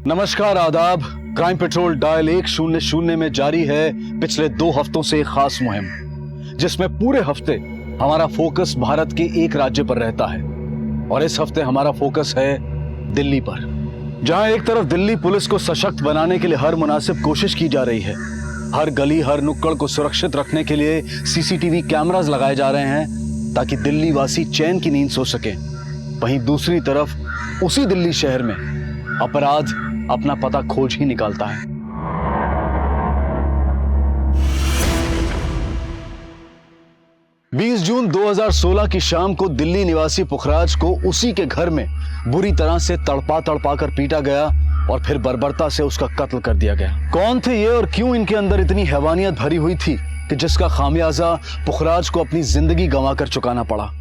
नमस्कार, आदाब। Crime petrol dial 100 में जारी है पिछले 2 हफ्तों से एक खास मुहिम, जिसमें पूरे हफ्ते हमारा फोकस भारत के एक राज्य पर रहता है। और इस हफ्ते हमारा फोकस है दिल्ली पर, जहां एक तरफ दिल्ली पुलिस को सशक्त बनाने के लिए हर मुनासिब कोशिश की जा रही है। हर गली हर नुक्कड़ को सुरक्षित रखने के लिए सीसीटीवी कैमरास लगाए जा रहे हैं ताकि दिल्ली वासी चैन की नींद सो सके। वहीं दूसरी तरफ उसी दिल्ली शहर में अपराध अपना पता खोज ही निकालता है। बीस जून 2016 की शाम को दिल्ली निवासी पुखराज को उसी के घर में बुरी तरह से तड़पा कर पीटा गया और फिर बर्बरता से उसका कत्ल कर दिया गया। कौन थे ये और क्यों इनके अंदर इतनी हैवानियत भरी हुई थी कि जिसका खामियाजा पुखराज को अपनी जिंदगी गंवाकर चुकाना पड़ा।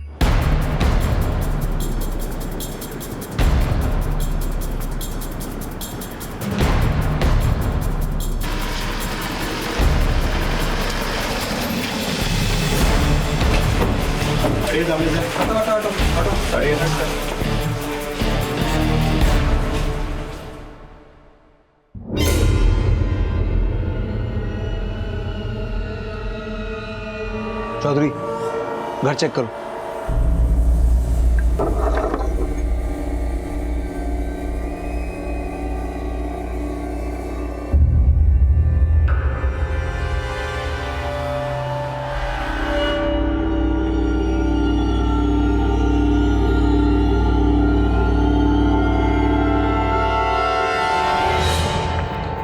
चौधरी, घर चेक करो।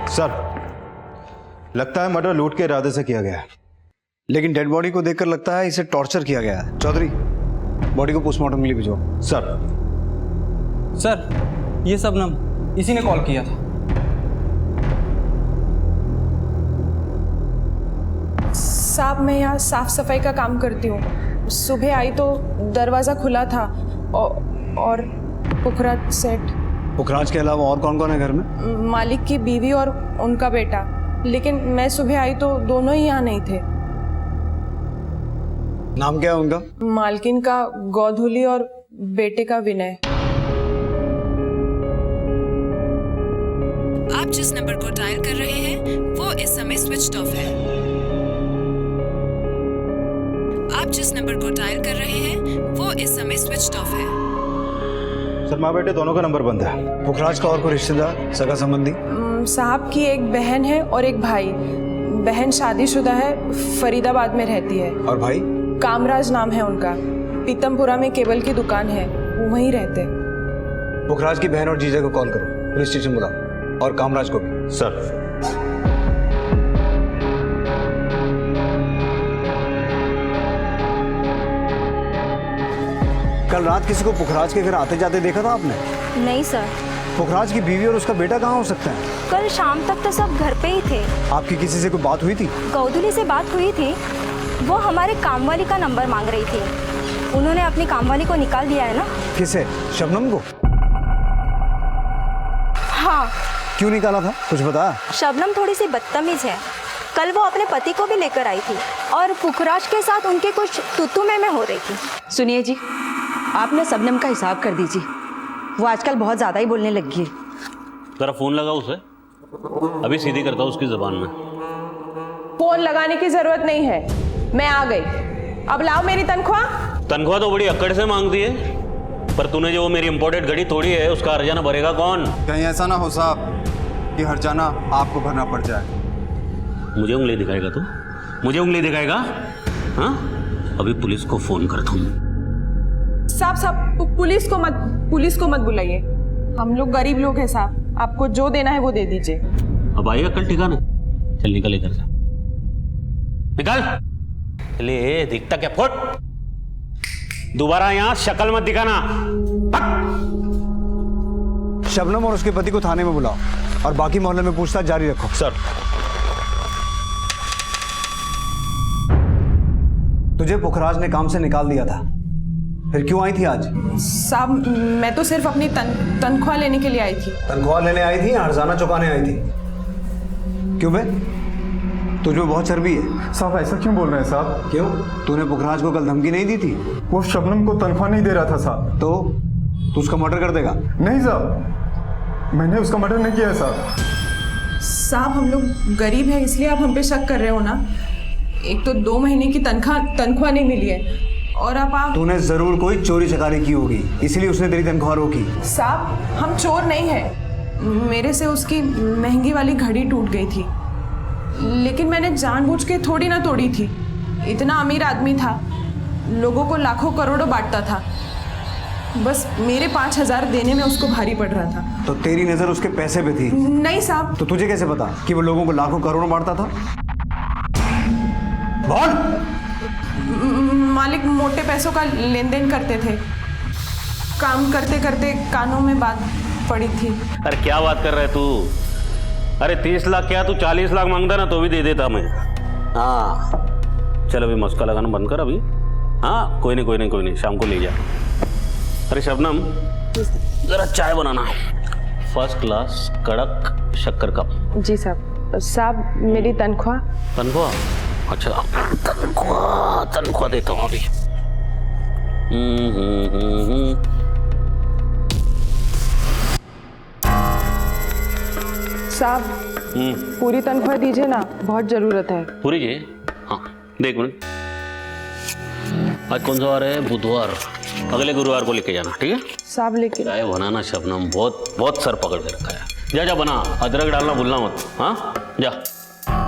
सर, लगता है मर्डर लूट के इरादे से किया गया है। लेकिन डेड बॉडी को देखकर लगता है इसे टॉर्चर किया गया है। चौधरी, बॉडी को पोस्टमार्टम के लिए भिजवाओ। सर, ये शबनम, इसी ने कॉल किया था। साहब, मैं यहाँ साफ सफाई का काम करती हूँ। सुबह आई तो दरवाज़ा खुला था और पुखराज सेठ। पुखराज के अलावा और कौन कौन है घर में? मालिक की बीवी और उनका बेटा। लेकिन मैं सुबह आई तो दोनों ही यहाँ नहीं थे। नाम क्या है उनका? मालकिन का गौधुली और बेटे का विनय। आप जिस नंबर को डायल कर रहे हैं वो इस समय स्विच्ड ऑफ है। आप जिस नंबर को डायल कर रहे हैं वो इस समय स्विच्ड ऑफ है। सर, माँ बेटे दोनों का नंबर बंद है। पुखराज का और कोई रिश्तेदार, सगा संबंधी? साहब की एक बहन है और एक भाई। बहन शादीशुदा है, फरीदाबाद में रहती है। और भाई? कामराज नाम है उनका। पीतमपुरा में केबल की दुकान है, वो वहीं रहते। पुखराज की बहन और जीजा को कॉल करो, पुलिस स्टेशन बुलाओ, और कामराज को भी। सर, कल रात किसी को पुखराज के घर आते जाते देखा था आपने? नहीं सर। पुखराज की बीवी और उसका बेटा कहाँ हो सकते हैं? कल शाम तक तो सब घर पे ही थे। आपकी किसी से कोई बात हुई थी? गौधुली से बात हुई थी। वो हमारे कामवाली का नंबर मांग रही थी। उन्होंने अपनी कामवाली को निकाल दिया है ना। किसे? शबनम को? हाँ। क्यों निकाला था, कुछ बता? शबनम थोड़ी सी बदतमीज है। कल वो अपने पति को भी लेकर आई थी और पुखराज के साथ उनके कुछ तू में हो रही थी। सुनिए जी, आपने शबनम का हिसाब कर दीजिए। वो आजकल बहुत ज़्यादा ही बोलने लगी है। जरा फोन लगा उसे, अभी सीधी करता हूँ उसकी जबान में। फोन लगाने की जरूरत नहीं है, मैं आ गई। अब लाओ मेरी तनख्वाह। तनख्वाह तो बड़ी अक्कड़ से मांगती है, पर तूने जो मेरी इंपोर्टेड घड़ी तोड़ी है उसका हर्जाना भरेगा कौन? कहीं ऐसा ना हो साहब कि हर्जाना आपको भरना पड़ जाए। मुझे उंगली दिखाएगा तू? मुझे उंगली दिखाएगा? हाँ, अभी पुलिस को फोन करता हूँ। साहब, पुलिस को मत बुलाइए। हम लोग गरीब लोग हैं साहब, आपको जो देना है वो दे दीजिए। अब आएगा कल ठिकाने। चल निकल इधर से, निकल। चलिए, दिखता क्या? फुट। दोबारा यहाँ शक्ल मत दिखाना। शबनम और उसके पति को थाने में बुलाओ और बाकी मोहल्ले में पूछताछ जारी रखो। सर, तुझे पुखराज ने काम से निकाल दिया था, फिर क्यों आई थी आज? साहब, मैं तो सिर्फ अपनी तनख्वाह लेने के लिए आई थी। तनख्वाह लेने आई थी या हर्जाना चुकाने आई थी? क्यों बे, तुझमें बहुत चर्बी है। साहब, ऐसा क्यों बोल रहे हैं साहब? क्यों? तूने पुखराज को कल धमकी नहीं दी थी? वो शबनम को तनख्वाह नहीं दे रहा था साहब। तो तू उसका मर्डर कर देगा? नहीं साहब, मैंने उसका मर्डर नहीं किया है साहब। साहब हम लोग गरीब हैं इसलिए आप हम पे शक कर रहे हो ना। एक तो 2 महीने की तनख्वाह नहीं मिली है और अब आप। तूने जरूर कोई चोरी चकारी की होगी इसलिए उसने तेरी तनख्वाह रोकी। साहब हम चोर नहीं हैं। मेरे से उसकी महंगी वाली घड़ी टूट गई थी, लेकिन मैंने जानबूझ के थोड़ी ना तोड़ी थी। इतना अमीर आदमी था, लोगों को लाखों करोड़ों बांटता था, बस मेरे 5,000 देने में उसको भारी पड़ रहा था। तो तेरी नजर उसके पैसे पे थी? नहीं साहब। तो तुझे कैसे पता कि वो लोगों को लाखों करोड़ों बांटता था? बोल। मालिक मोटे पैसों का लेन देन करते थे। काम करते करते कानों में बात पड़ी थी। अरे क्या बात कर रहा है तू? अरे 30 लाख क्या, तू 40 लाख मांगता ना तो भी दे देता मैं। हाँ चल अभी मस्का लगाना बंद कर अभी। हाँ कोई नहीं शाम को ले जा। अरे शबनम जरा चाय बनाना, फर्स्ट क्लास कड़क शक्कर कप। जी साहब। साहब मेरी तनख्वाह। अच्छा तनख्वाह देता हूँ अभी। साहब पूरी तनख्वाह दीजिए ना, बहुत जरूरत है। पूरी जी? हाँ देख मिनट, आज कौन सा वार है? बुधवार। अगले गुरुवार को लेके जाना, ठीक है? साहब लेके चाय बनाना शबनम, बहुत सर पकड़ के रखा है। जा बना, अदरक डालना भूलना मत। हाँ जा।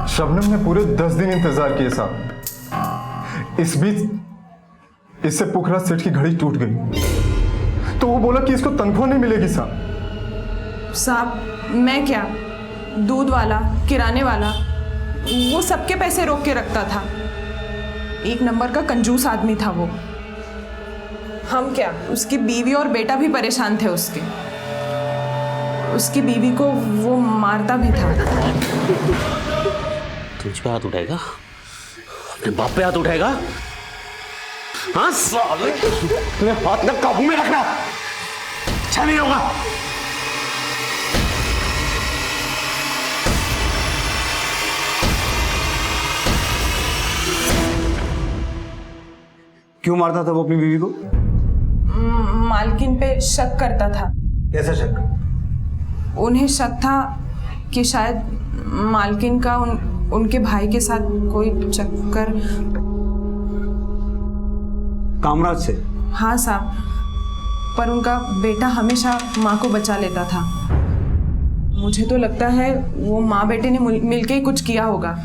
शबनम ने पूरे 10 दिन इंतजार किए साहब। इस बीच इससे पुखराज सेठ की घड़ी टूट गई, तो वो बोला कि इसको तनख्वाह नहीं मिलेगी साहब। साहब मैं क्या, दूध वाला, किराने वाला, वो सबके पैसे रोक के रखता था। एक नंबर का कंजूस आदमी था वो। हम क्या, उसकी बीवी और बेटा भी परेशान थे उसके। उसकी बीवी को वो मारता भी था। तुझ पे हाथ उठाएगा? अपने बाप पे हाथ उठाएगा? हाँ साले, तुम्हें हाथ न काबू में रखना, अच्छा नहीं होगा। क्यों मारता था वो अपनी बीवी को? मालकिन पे शक करता था। कैसा शक? उन्हें शक था कि शायद मालकिन का उनके भाई के साथ कोई चक्कर। कामराज से? हाँ साहब, पर उनका बेटा हमेशा माँ को बचा लेता था। मुझे तो लगता है वो माँ बेटे ने मिलके ही कुछ किया होगा,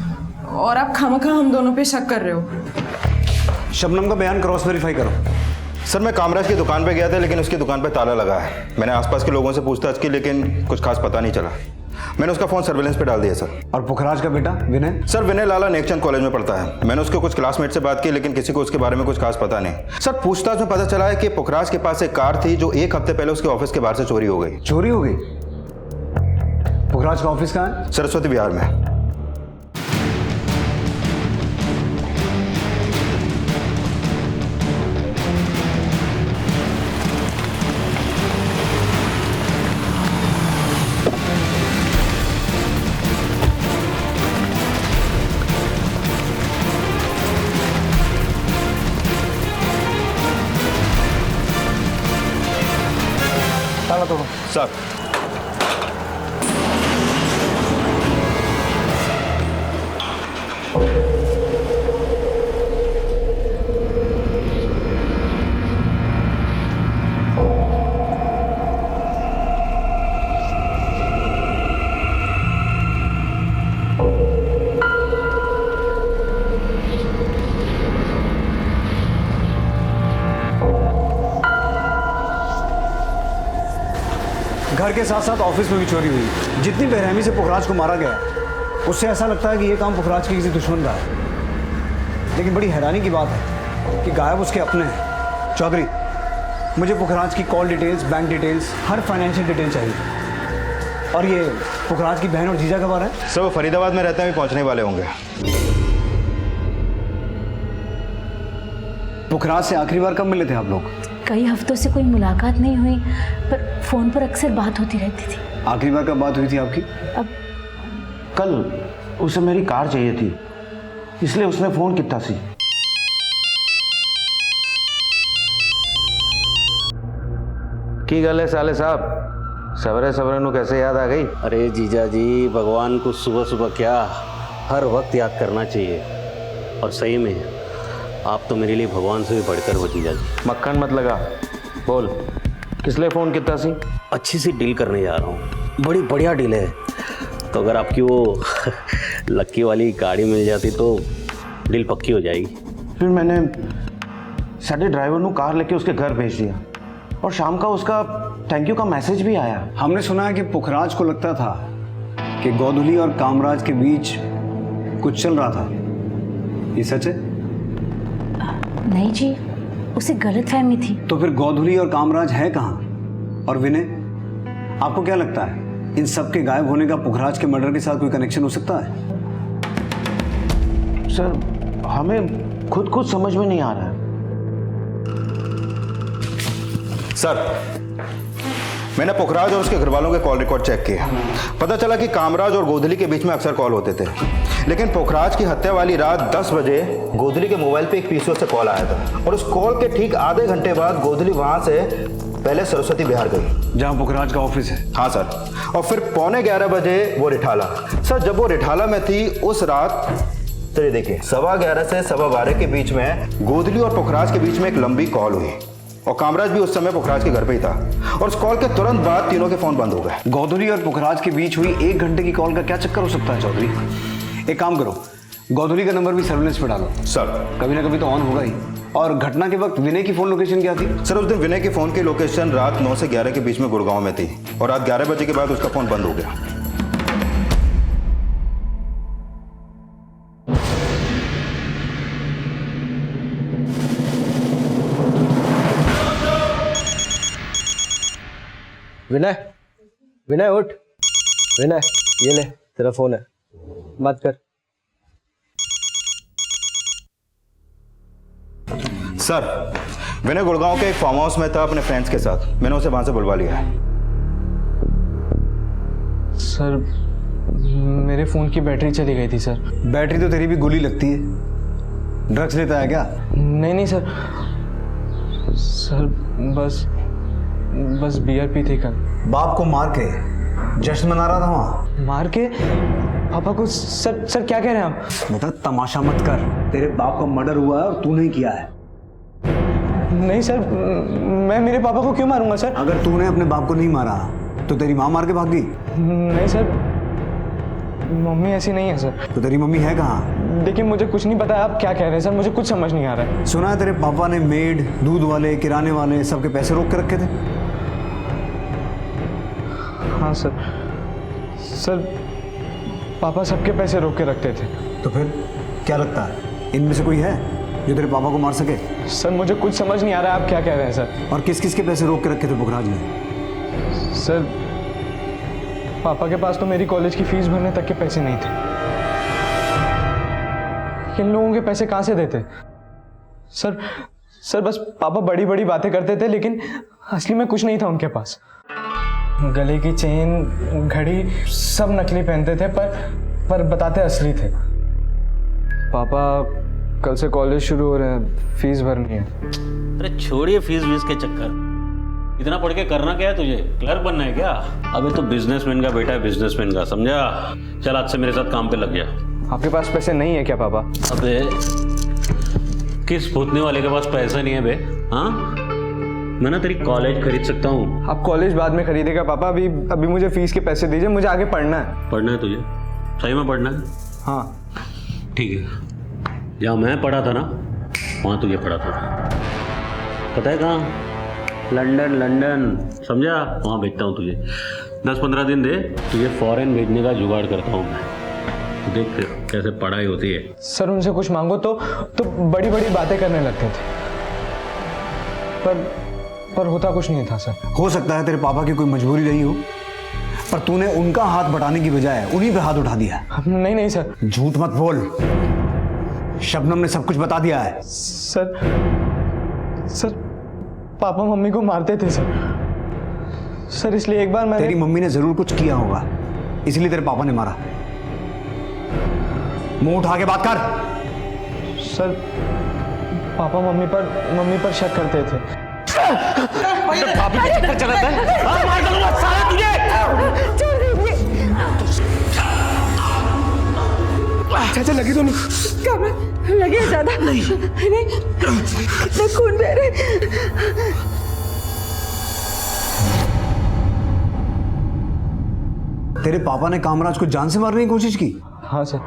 और आप खामखा हम दोनों पे शक कर रहे हो। शबनम का बयान क्रॉस वेरीफाई करो। सर मैं कामराज की दुकान पे गया था, लेकिन उसकी दुकान पे ताला लगा है। मैंने आसपास के लोगों से पूछताछ की, लेकिन कुछ खास पता नहीं चला। मैंने उसका फोन सर्विलेंस पे डाल दिया सर। और पुखराज का बेटा विनय? सर विनय लाला नेकचंद कॉलेज में पढ़ता है। मैंने उसके कुछ क्लासमेट से बात की, लेकिन किसी को उसके बारे में कुछ खास पता नहीं। सर पूछताछ में पता चला है कि पुखराज के पास एक कार थी जो 1 हफ्ते पहले उसके ऑफिस के बाहर से चोरी हो गई। चोरी हो गई? पुखराज का ऑफिस कहाँ है? सरस्वती विहार में। ताला तोड़ो। सर घर के साथ साथ ऑफिस में भी चोरी हुई। जितनी बेरहमी से पुखराज को मारा गया, उससे ऐसा लगता है कि ये काम पुखराज के किसी दुश्मन का है। लेकिन बड़ी हैरानी की बात है कि गायब उसके अपने हैं। चौधरी, मुझे पुखराज की कॉल डिटेल्स, बैंक डिटेल्स, हर फाइनेंशियल डिटेल चाहिए। और ये पुखराज की बहन और जीजा कब आ रहे हैं? सर वो फरीदाबाद में रहते हैं, अभी पहुंचने वाले होंगे। पुखराज से आखिरी बार कब मिले थे आप लोग? कई हफ्तों से कोई मुलाकात नहीं हुई, पर फोन पर अक्सर बात होती रहती थी। आखिरी बार कब बात हुई थी आपकी? अब कल उसे मेरी कार चाहिए थी, इसलिए उसने फोन किया सी। की गल है साले साहब, सवरे सवरे नु कैसे याद आ गई? अरे जीजा जी, भगवान को सुबह सुबह क्या, हर वक्त याद करना चाहिए। और सही में आप तो मेरे लिए भगवान से भी बढ़कर हो जीजा जी। मक्खन मत लगा, बोल किस लिए फ़ोन किया सी? अच्छी सी डील करने जा रहा हूँ, बड़ी बढ़िया डील है। तो अगर आपकी वो लक्की वाली गाड़ी मिल जाती तो डील पक्की हो जाएगी। फिर मैंने साढ़े ड्राइवर को कार लेके उसके घर भेज दिया और शाम का उसका थैंक यू का मैसेज भी आया। हमने सुना है कि पुखराज को लगता था कि गोधुली और कामराज के बीच कुछ चल रहा था, ये सच है? नहीं जी, उसे गलतफहमी थी। तो फिर गोधुली और कामराज है कहाँ? और विनय, आपको क्या लगता है इन सब के गायब होने का पुखराज के मर्डर के साथ कोई कनेक्शन हो सकता है? सर हमें खुद समझ में नहीं आ रहा है। सर, मैंने पुखराज और उसके घर वालों के कॉल रिकॉर्ड चेक किया। पता चला कि कामराज और गोधुली के बीच में अक्सर कॉल होते थे, लेकिन पुखराज की हत्या वाली रात 10 बजे गोधुली के मोबाइल पे एक पीसीओ से कॉल आया था और उस कॉल के ठीक आधे घंटे बाद गोधुली वहां से पहले सरस्वती बिहार गई, जहां पुखराज का ऑफिस है। हाँ सर, और फिर 11:15 बजे वो रिठाला। सर, जब वो रिठाला में थी उस रात, चलिए देखिए, 11:15 से 12:15 के बीच में गोधुली और पुखराज के बीच में एक लंबी कॉल हुई और कामराज भी उस समय पुखराज के घर पे ही था और उस कॉल के तुरंत बाद तीनों के फोन बंद हो गए। गोधुली और पुखराज के बीच हुई 1 घंटे की कॉल का क्या चक्कर हो सकता है चौधरी? एक काम करो, गोधुली का नंबर भी सर्विलेंस पे डालो। सर, कभी ना कभी तो ऑन होगा ही। और घटना के वक्त विनय की फोन लोकेशन क्या थी? सर, उस दिन विनय की फोन की लोकेशन रात 9 से 11 के बीच में गुड़गांव में थी और रात 11 बजे के बाद उसका फोन बंद हो गया। विनय, विनय उठ। विनय, ये ले तेरा फोन है, बात कर। सर, विनय गुड़गांव के एक फार्म हाउस में था अपने फ्रेंड्स के साथ। मैंने उसे वहां से बुलवा लिया है। सर, मेरे फ़ोन की बैटरी चली गई थी सर। बैटरी तो तेरी भी गोली लगती है। ड्रग्स लेता है क्या? नहीं सर, बस बियर पी थी कल। बाप को मार के जश्न मना रहा था वहां? मार के पापा को? सर क्या कह रहे हैं आप? बेटा तमाशा मत कर, तेरे बाप का मर्डर हुआ है और तूने ही किया है। नहीं सर, मैं मेरे पापा को क्यों मारूंगा सर? अगर तूने अपने बाप को नहीं मारा तो तेरी माँ मार के भाग गई? नहीं सर, मम्मी ऐसी नहीं है सर। तो तेरी मम्मी है कहाँ? देखिए, मुझे कुछ नहीं पता आप क्या कह रहे हैं सर, मुझे कुछ समझ नहीं आ रहा है। सुना है तेरे पापा ने मेड, दूध वाले, किराने वाले सबके पैसे रोक के रखे थे? हाँ सर, पापा सबके पैसे रोक के रखते थे। तो फिर क्या लगता है इनमें से कोई है जो तेरे पापा को मार सके? सर, मुझे कुछ समझ नहीं आ रहा है आप क्या कह रहे हैं सर। और किस किस के पैसे रोक के रखे थे पुखराज ने? सर, पापा के पास तो मेरी कॉलेज की फीस भरने तक के पैसे नहीं थे। इन लोगों के पैसे कहाँ से देते? सर बस पापा बड़ी बड़ी बातें करते थे, लेकिन असली में कुछ नहीं था उनके पास। गले की चेन, घड़ी सब नकली पहनते थे, पर बताते असली थे। पापा, कल से कॉलेज शुरू हो रहे हैं, फीस भरनी है। अरे छोड़िए फीस वीस के चक्कर, इतना पढ़ के करना क्या है तुझे? क्लर्क बनना है क्या? अबे तो बिजनेसमैन का बेटा है, बिजनेसमैन का, समझा? चल आज से मेरे साथ काम पे लग गया। आपके पास पैसे नहीं है क्या पापा? अबे किस भूतने वाले के पास पैसा नहीं है बे? हाँ, मैं ना तेरी कॉलेज खरीद सकता हूँ। आप कॉलेज बाद में खरीदेगा पापा, अभी मुझे फीस के पैसे दीजिए, मुझे आगे पढ़ना है। पढ़ना है तुझे? सही में पढ़ना है? हाँ ठीक है, जहाँ मैं पढ़ा था ना वहाँ तुझे पढ़ा था। पता है कहाँ? लंदन, समझा? वहाँ भेजता हूँ तुझे। 10-15 दिन दे, तुझे फॉरेन भेजने का जुगाड़ करता हूँ मैं। देख कैसे पढ़ाई होती है। सर, उनसे कुछ मांगो तो बड़ी बड़ी बातें करने लगते थे, पर होता कुछ नहीं था सर। हो सकता है तेरे पापा की कोई मजबूरी रही हो, पर तूने उनका हाथ बटाने की बजाय उन्हीं पे हाथ उठा दिया है। नहीं सर। झूठ मत बोल, शबनम ने सब कुछ बता दिया है। सर पापा मम्मी को मारते थे सर, इसलिए एक बार तेरी मम्मी ने जरूर कुछ किया होगा, इसलिए तेरे पापा ने मारा। मुंह उठा के बात कर। सर, पापा मम्मी पर शक करते थे। भाभी के चक्कर चलाता है। हाँ, मार डालूंगा साला तुझे। चाचा लगी तो नहीं? कमर लगे ज्यादा नहीं, कितना खून बह रहा है। तेरे पापा ने कामराज को जान से मारने की कोशिश की? हाँ सर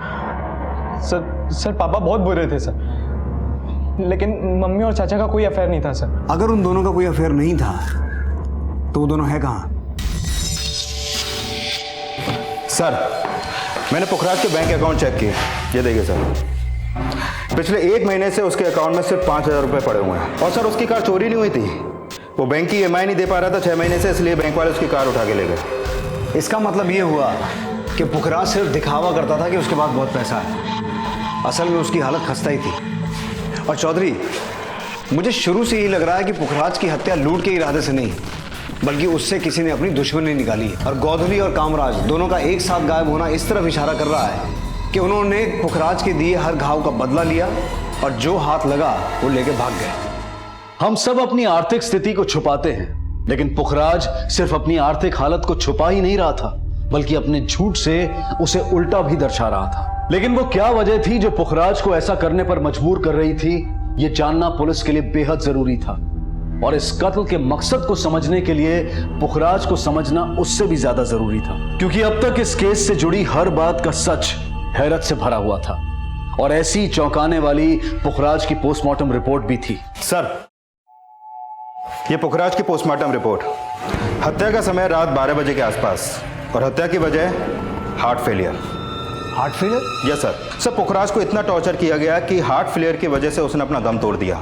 पापा बहुत बुरे थे सर, लेकिन मम्मी और चाचा का कोई अफेयर नहीं था सर। अगर उन दोनों का कोई अफेयर नहीं था तो वो दोनों है कहाँ? सर, मैंने पुखराज के बैंक अकाउंट चेक किए, ये देखिए सर, पिछले 1 महीने से उसके अकाउंट में सिर्फ 5,000 रुपये पड़े हुए हैं। और सर, उसकी कार चोरी नहीं हुई थी, वो बैंक की EMI नहीं दे पा रहा था 6 महीने से, इसलिए बैंक वाले उसकी कार उठा के ले गए। इसका मतलब ये हुआ कि पुखराज सिर्फ दिखावा करता था कि उसके पास बहुत पैसा है, असल में उसकी हालत खस्ता ही थी। और चौधरी, मुझे शुरू से यही लग रहा है कि पुखराज की हत्या लूट के इरादे से नहीं, बल्कि उससे किसी ने अपनी दुश्मनी निकाली है। और गोधुली और कामराज दोनों का एक साथ गायब होना इस तरफ इशारा कर रहा है कि उन्होंने पुखराज के दिए हर घाव का बदला लिया और जो हाथ लगा वो लेके भाग गए। हम सब अपनी आर्थिक स्थिति को छुपाते हैं, लेकिन पुखराज सिर्फ अपनी आर्थिक हालत को छुपा ही नहीं रहा था, बल्कि अपने झूठ से उसे उल्टा भी दर्शा रहा था। लेकिन वो क्या वजह थी जो पुखराज को ऐसा करने पर मजबूर कर रही थी, ये जानना पुलिस के लिए बेहद जरूरी था। और इस कत्ल के मकसद को समझने के लिए पुखराज को समझना उससे भी ज्यादा जरूरी था, क्योंकि अब तक इस केस से जुड़ी हर बात का सच हैरत से भरा हुआ था। और ऐसी चौंकाने वाली पुखराज की पोस्टमार्टम रिपोर्ट भी थी। सर, ये पुखराज की पोस्टमार्टम रिपोर्ट, हत्या का समय रात 12 बजे के आसपास और हत्या की वजह heart failure. Heart failure? Yes sir, Pukhraj को इतना टॉर्चर किया गया कि हार्ट फेलियर की वजह से उसने अपना दम तोड़ दिया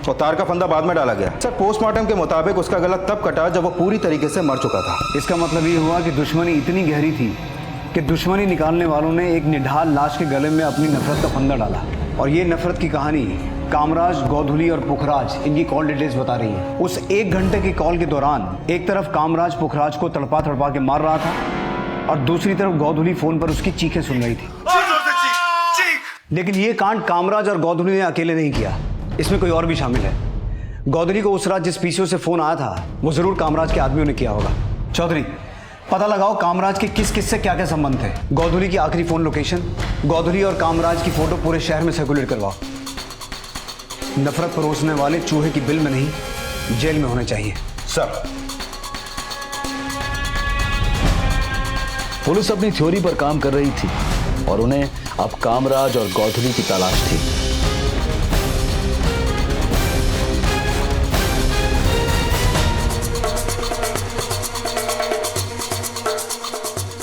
और तार का फंदा बाद में डाला गया। सर, पोस्टमार्टम के मुताबिक उसका गला तब कटा जब वो पूरी तरीके से मर चुका था। इसका मतलब ये हुआ कि दुश्मनी इतनी गहरी थी कि दुश्मनी निकालने वालों ने एक निढाल लाश के गले में अपनी नफरत का फंदा डाला। और ये नफरत की कहानी कामराज, गोधुली और पुखराज, इनकी कॉल डिटेल्स बता रही है। उस 1 घंटे की कॉल के दौरान एक तरफ कामराज पुखराज को तड़पा तड़पा के मार रहा था और दूसरी तरफ गोधुली फोन पर उसकी चीखें सुन रही थी। लेकिन ये कांड कामराज और गोधुली ने अकेले नहीं किया, इसमें कोई और भी शामिल है। गोधुली को उस रात जिस पीसीओ से फोन आया था वो जरूर कामराज के आदमियों ने किया होगा। चौधरी, पता लगाओ कामराज के किस किस से क्या क्या संबंध थे। गोधुली की आखिरी फोन लोकेशन, गोधुली और कामराज की फोटो पूरे शहर में सर्कुलेट करवाओ। नफरत परोसने वाले चूहे की बिल में नहीं, जेल में होने चाहिए। सर, पुलिस अपनी थ्योरी पर काम कर रही थी और उन्हें अब कामराज और गोधुली की तलाश थी।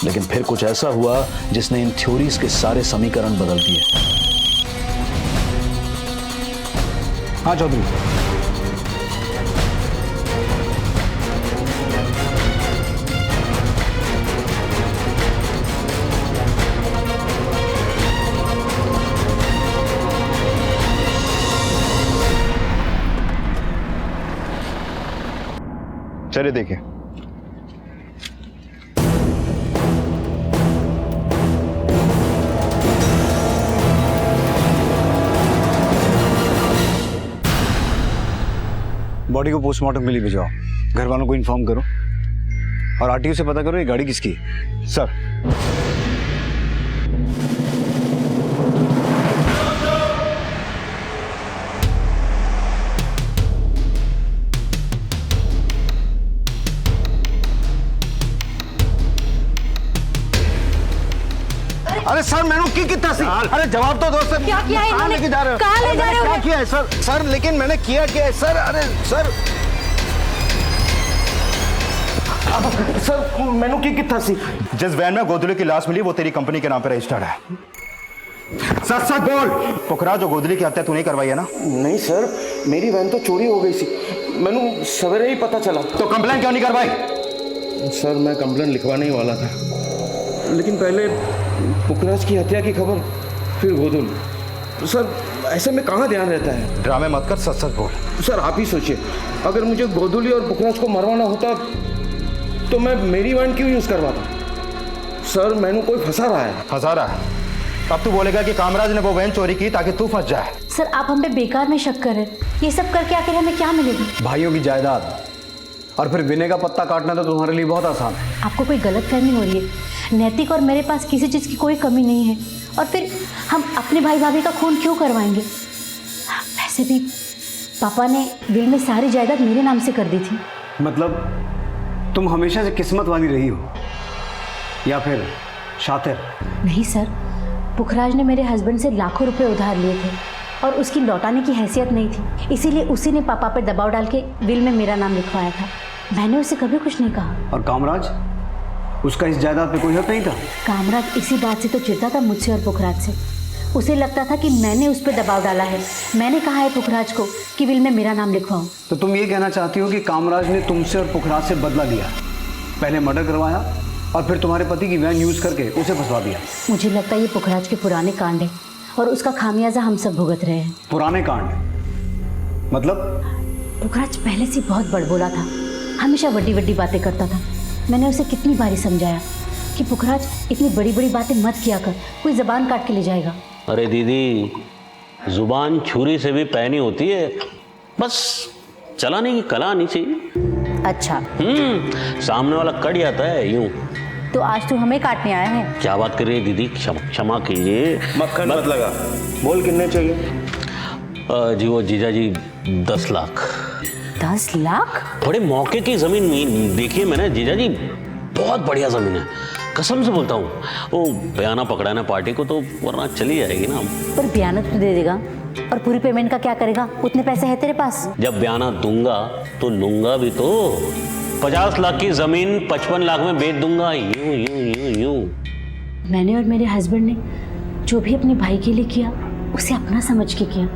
लेकिन फिर कुछ ऐसा हुआ जिसने इन थ्योरीज के सारे समीकरण बदल दिए। हाँ चौधरी, चलिए देखिए। बॉडी को पोस्टमार्टम के लिए भिजवाओ, घर वालों को इन्फॉर्म करो और आरटीओ से पता करो ये गाड़ी किसकी है। सर, अरे सर, मैंने की कितना सी? अरे जवाब तो दो सर। क्या किया है कहाँ इन्होंने? लेके जा रहे हो? कहाँ ले अरे जा मैंने रहे हो? क्या किया है सर? सर, लेकिन मैंने किया क्या है सर? अरे सर, सर मैंने की कितना सी? जिस वैन में गोधुली की लाश मिली वो तेरी कंपनी के नाम पर रजिस्टर्ड है। सच सच बोल, पुखराज और गोधुली की हत्या तूने ही करवाई है ना? नहीं सर, मेरी वैन तो चोरी हो गई सी, मैंने सवेरे ही पता चला। तो कंप्लेन क्यों नहीं करवाई? सर, मैं कंप्लेन लिखवाने ही वाला था, लेकिन पहले पुखराज की हत्या की खबर, फिर गोधुली। सर, ऐसे में कहाँ ध्यान रहता है? ड्रामे मत कर, सच सच बोल। सर, आप ही सोचिए, अगर मुझे गोधुली और पुखराज को मरवाना होता तो मैं मेरी वैन क्यों यूज करवाता? सर, मैंने कोई फंसा रहा है। फंसा रहा है? अब तू बोलेगा कि कामराज ने वो वैन चोरी की ताकि तू फंस जाए। सर, आप हम पे बेकार में शक कर रहे हैं। ये सब करके आखिर हमें क्या मिलेगा? भाइयों की जायदाद और फिर विनय का पत्ता काटना तो तुम्हारे लिए बहुत आसान है। आपको कोई गलतफहमी हो रही है। नैतिक और मेरे पास किसी चीज़ की कोई कमी नहीं है, और फिर हम अपने भाई भाभी का खून क्यों करवाएंगे? वैसे भी पापा ने विल में सारी जायदाद मेरे नाम से कर दी थी। मतलब तुम हमेशा से किस्मत वाली रही हो या फिर शातिर? नहीं सर, पुखराज ने मेरे हस्बैंड से लाखों रुपए उधार लिए थे और उसकी लौटाने की हैसियत नहीं थी, इसीलिए उसी ने पापा पर दबाव डाल के विल में मेरा नाम लिखवाया था। मैंने उसे कभी कुछ नहीं कहा। और कामराज, उसका इस जायदाद पे कोई हक नहीं था? कामराज इसी बात से तो चिढ़ता था मुझसे और पुखराज से। उसे लगता था कि मैंने उस पर दबाव डाला है, मैंने कहा है पुखराज को कि विल में मेरा नाम लिखवाऊं। तो तुम ये कहना चाहती हो कि कामराज ने तुमसे और पुखराज से बदला लिया, पहले मर्डर करवाया और फिर तुम्हारे पति की वैन यूज करके उसे फंसवा दिया? मुझे लगता है ये पुखराज के पुराने कांड है और उसका खामियाजा हम सब भुगत रहे हैं। पुराने कांड? मतलब? पुखराज पहले से बहुत बड़बोला था, हमेशा बड़ी बड़ी बातें करता था। मैंने उसे कितनी बारी समझाया कि पुखराज इतनी बड़ी बड़ी बातें मत किया कर, कोई जबान काट के ले जाएगा। अरे दीदी, जुबान छुरी से भी पैनी होती है, बस चलाने की कला आनी चाहिए। अच्छा। सामने वाला कट जाता है यूं। तो आज तू हमें काटने आया है? क्या बात कर रही है दीदी, क्षमा कीजिए। मक्खन मत लगा, बोल कितने चाहिए? जी वो जीजा जी 10 लाख। 10 लाख? बड़े मौके की जमीन में देखिए मैंने जीजा जी, बहुत बढ़िया जमीन है, कसम से बोलता हूँ। वो बयाना पकड़ाना पार्टी को तो वरना चली जाएगी ना। पर बयाना तो दे देगा, और पूरी पेमेंट का क्या करेगा? उतने पैसे हैं तेरे पास? जब बयाना दूंगा तो लूंगा भी तो। 50 लाख की जमीन 55 लाख में बेच दूंगा, यूं यूं यूं यूं। मैंने और मेरे हस्बैंड ने जो भी अपने भाई के लिए किया उसे अपना समझ के किया।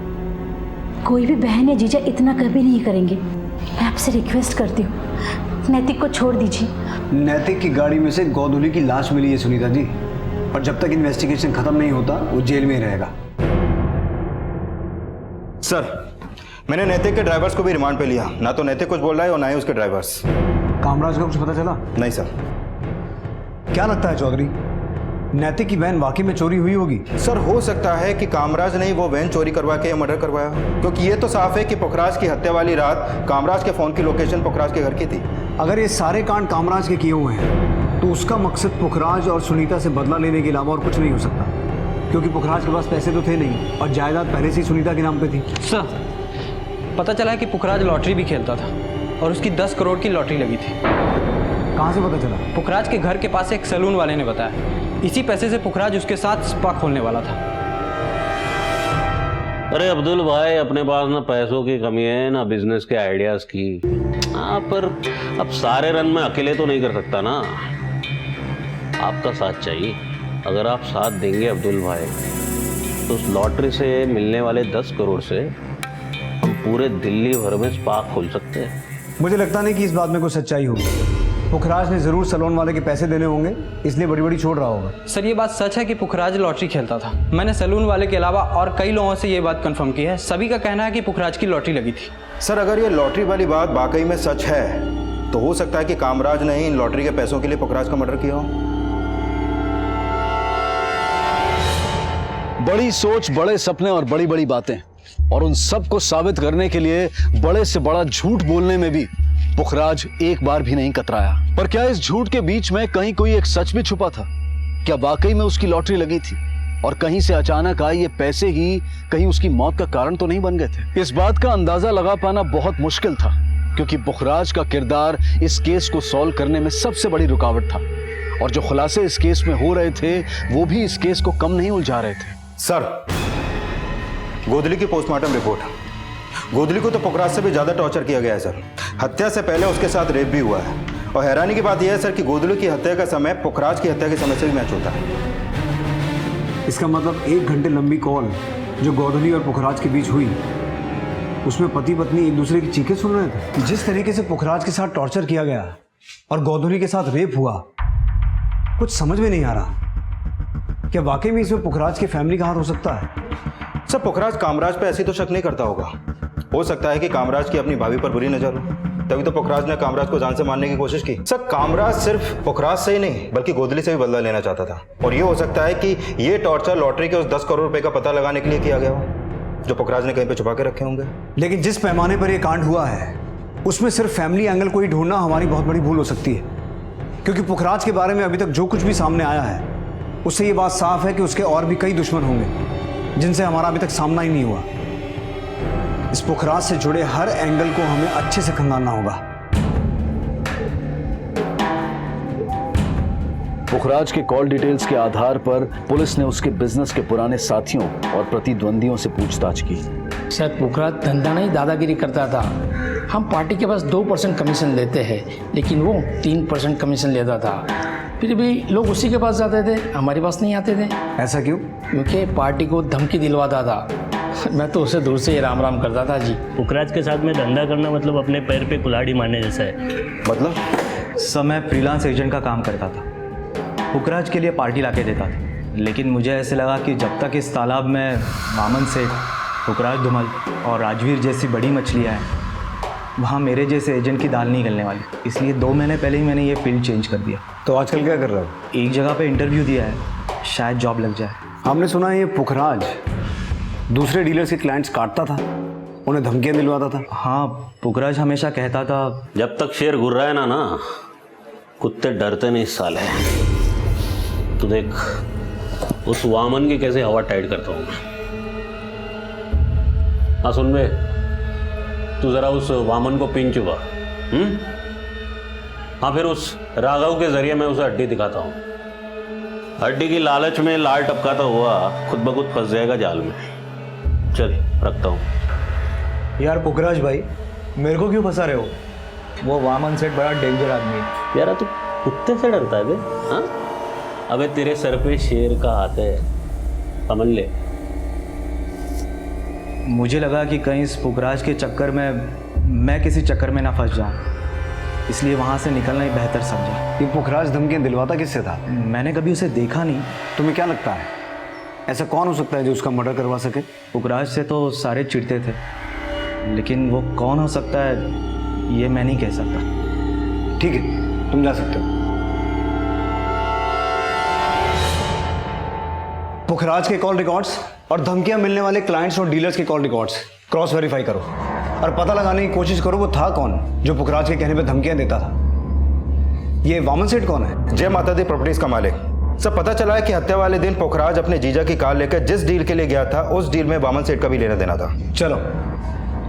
कोई भी बहन या जीजा इतना कभी नहीं करेंगे। मैं आपसे रिक्वेस्ट करती हूँ, नैतिक को छोड़ दीजिए। नैतिक की गाड़ी में से गोधुली की लाश मिली है सुनीता जी, और जब तक इन्वेस्टिगेशन खत्म नहीं होता वो जेल में रहेगा। सर, मैंने नैतिक के ड्राइवर्स को भी रिमांड पे लिया। ना तो नैतिक कुछ बोल रहा है और ना ही उसके ड्राइवर्स। कामराज का कुछ पता चला? नहीं सर। क्या लगता है चौधरी, नैतिक की वैन वाकई में चोरी हुई होगी? सर, हो सकता है कि कामराज ने ही वो वैन चोरी करवा के या मर्डर करवाया, क्योंकि ये तो साफ है कि पुखराज की हत्या वाली रात कामराज के फोन की लोकेशन पुखराज के घर की थी। अगर ये सारे कांड कामराज के किए हुए हैं तो उसका मकसद पुखराज और सुनीता से बदला लेने के अलावा और कुछ नहीं हो सकता, क्योंकि पुखराज के पास पैसे तो थे नहीं और जायदाद पहले से ही सुनीता के नाम पे थी। सर, पता चला है कि पुखराज लॉटरी भी खेलता था और उसकी 10 करोड़ की लॉटरी लगी थी। कहाँ से पता चला? पुखराज के घर के पास एक सैलून वाले ने बताया। इसी पैसे से पुखराज उसके साथ स्पा खोलने वाला था। अरे अब्दुल भाई, अपने पास ना पैसों की कमी है ना बिजनेस के आइडियाज की। हाँ, पर अब सारे रन में अकेले तो नहीं कर सकता ना, आपका साथ चाहिए। अगर आप साथ देंगे अब्दुल भाई तो उस लॉटरी से मिलने वाले 10 करोड़ से हम पूरे दिल्ली भर में स्पा खोल सकते हैं। मुझे लगता नहीं कि इस बात में कोई सच्चाई होगी। पुखराज ने जरूर सैलून वाले के पैसे देने होंगे, इसलिए बड़ी बड़ी छोड़ रहा होगा। सर, ये बात सच है कि पुखराज लॉटरी खेलता था। मैंने सैलून वाले के अलावा और कई लोगों से ये बात कंफर्म की है। सभी का कहना है कि पुखराज की लॉटरी लगी थी। सर, अगर ये लॉटरी वाली बात वाकई में सच है तो हो सकता है कि कामराज ने ही इन लॉटरी के पैसों के लिए पुखराज का मर्डर किया हो। बड़ी सोच, बड़े सपने और बड़ी बड़ी बातें, और उन सब को साबित करने के लिए बड़े से बड़ा झूठ बोलने में भी पुखराज एक बार भी नहीं कतराया। पर क्या इस झूठ के बीच में कहीं कोई एक सच भी छुपा था? क्या वाकई में उसकी लॉटरी लगी थी और कहीं से अचानक आए ये पैसे ही कहीं उसकी मौत का कारण तो नहीं बन गए थे? इस बात का अंदाजा लगा पाना बहुत मुश्किल था, क्योंकि पुखराज का किरदार इस केस को सॉल्व करने में सबसे बड़ी रुकावट था, और जो खुलासे इस केस में हो रहे थे वो भी इस केस को कम नहीं उलझा रहे थे। सर, गोधली की पोस्टमार्टम रिपोर्ट, गोधली को तो पुखराज से भी ज्यादा टॉर्चर किया गया है सर। हत्या से पहले उसके साथ रेप भी हुआ है, और हैरानी की बात यह है सर कि गोधली की हत्या का समय पुखराज की हत्या के समय से भी मैच होता है। इसका मतलब 1 घंटे लंबी कॉल जो गोधली और पुखराज के बीच हुई, उसमें पति पत्नी एक दूसरे की चीखें सुन रहे थे। जिस तरीके से पुखराज के साथ टॉर्चर किया गया और गोधली के साथ रेप हुआ, कुछ समझ में नहीं आ रहा। क्या वाकई में इसमें पुखराज की फैमिली का हाथ हो सकता है? सर, पुखराज कामराज पे ऐसी तो शक नहीं करता होगा। हो सकता है कि कामराज की अपनी भाभी पर बुरी नजर हो, तभी तो पुखराज ने कामराज को जान से मारने की कोशिश की। सर, कामराज सिर्फ पुखराज से ही नहीं बल्कि गोधली से भी बदला लेना चाहता था, और ये हो सकता है कि ये टॉर्चर लॉटरी के उस 10 करोड़ रुपए का पता लगाने के लिए किया गया हो, जो पुखराज ने कहीं पे छुपा के रखे होंगे। लेकिन जिस पैमाने पर यह कांड हुआ है उसमें सिर्फ फैमिली एंगल को ही ढूंढना हमारी बहुत बड़ी भूल हो सकती है, क्योंकि पुखराज के बारे में अभी तक जो कुछ भी सामने आया है उससे ये बात साफ है कि उसके और भी कई दुश्मन होंगे जिनसे हमारा अभी तक सामना ही नहीं हुआ। इस पुखराज से जुड़े हर एंगल को हमें अच्छे से खंगालना होगा। पुखराज के कॉल डिटेल्स के आधार पर पुलिस ने उसके बिजनेस के पुराने साथियों और प्रतिद्वंदियों से पूछताछ की। सर, पुखराज धंधा नहीं दादागिरी करता था। हम पार्टी के पास 2% कमीशन लेते हैं, लेकिन वो 3% कमीशन लेता था। फिर भी लोग उसी के पास जाते थे, हमारे पास नहीं आते थे। ऐसा क्यों? क्योंकि पार्टी को धमकी दिलवाता था। मैं तो उसे दूर से ही राम राम करता था जी। पुखराज के साथ में धंधा करना मतलब अपने पैर पे कुल्हाड़ी मारने जैसा है। मतलब? सर, मैं फ्रीलांस एजेंट का काम करता था, पुखराज के लिए पार्टी लाके देता था। लेकिन मुझे ऐसे लगा कि जब तक इस तालाब में वामन सेठ, पुखराज धूमल और राजवीर जैसी बड़ी मछलियाँ हैं, वहाँ मेरे जैसे एजेंट की दाल नहीं गलने वाली। इसलिए 2 महीने पहले ही मैंने ये फील्ड चेंज कर दिया। तो आजकल क्या कर रहे हो? एक जगह पे इंटरव्यू दिया है, शायद जॉब लग जाए। हमने सुना है ये पुखराज दूसरे डीलर्स के क्लाइंट्स काटता था, उन्हें धमकियाँ दिलवाता था। हाँ, पुखराज हमेशा कहता था जब तक शेर घुर रहा है ना कुत्ते डरते नहीं साले। तो देख उस वामन की कैसे हवा टाइट करता हूँ मैं। हाँ सुन बे, तू जरा उस वामन को पिन चुका। हाँ, फिर उस राघव के जरिए मैं उसे हड्डी दिखाता हूँ। हड्डी की लालच में लाल टपकाता हुआ खुद ब खुद फंस जाएगा जाल में। चल रखता हूँ। यार पुखराज भाई, मेरे को क्यों फंसा रहे हो? वो वामन सेठ बड़ा डेंजर आदमी है। यार तू कुत्ते से डरता है बे? हाँ, अबे तेरे सर पे शेर का हाथ है, समझ ले। मुझे लगा कि कहीं इस पुखराज के चक्कर में मैं किसी चक्कर में ना फंस जाऊं, इसलिए वहां से निकलना ही बेहतर समझा। ये पुखराज धमकियाँ दिलवाता किससे था? मैंने कभी उसे देखा नहीं। तुम्हें क्या लगता है ऐसा कौन हो सकता है जो उसका मर्डर करवा सके? पुखराज से तो सारे चिढ़ते थे, लेकिन वो कौन हो सकता है ये मैं नहीं कह सकता। ठीक है, तुम जा सकते हो। पुखराज के कॉल रिकॉर्ड्स और धमकियां मिलने वाले क्लाइंट्स और डीलर्स के कॉल रिकॉर्ड्स क्रॉस वेरीफाई करो और पता लगाने की कोशिश करो वो था कौन जो पुखराज के कहने पे धमकियां देता था। ये वामन सेठ कौन है? जय माता दी प्रॉपर्टीज का मालिक। सब पता चला है कि हत्या वाले दिन पुखराज अपने जीजा की कार लेकर जिस डील के लिए गया था उस डील में वामन सेठ का भी लेना देना था। चलो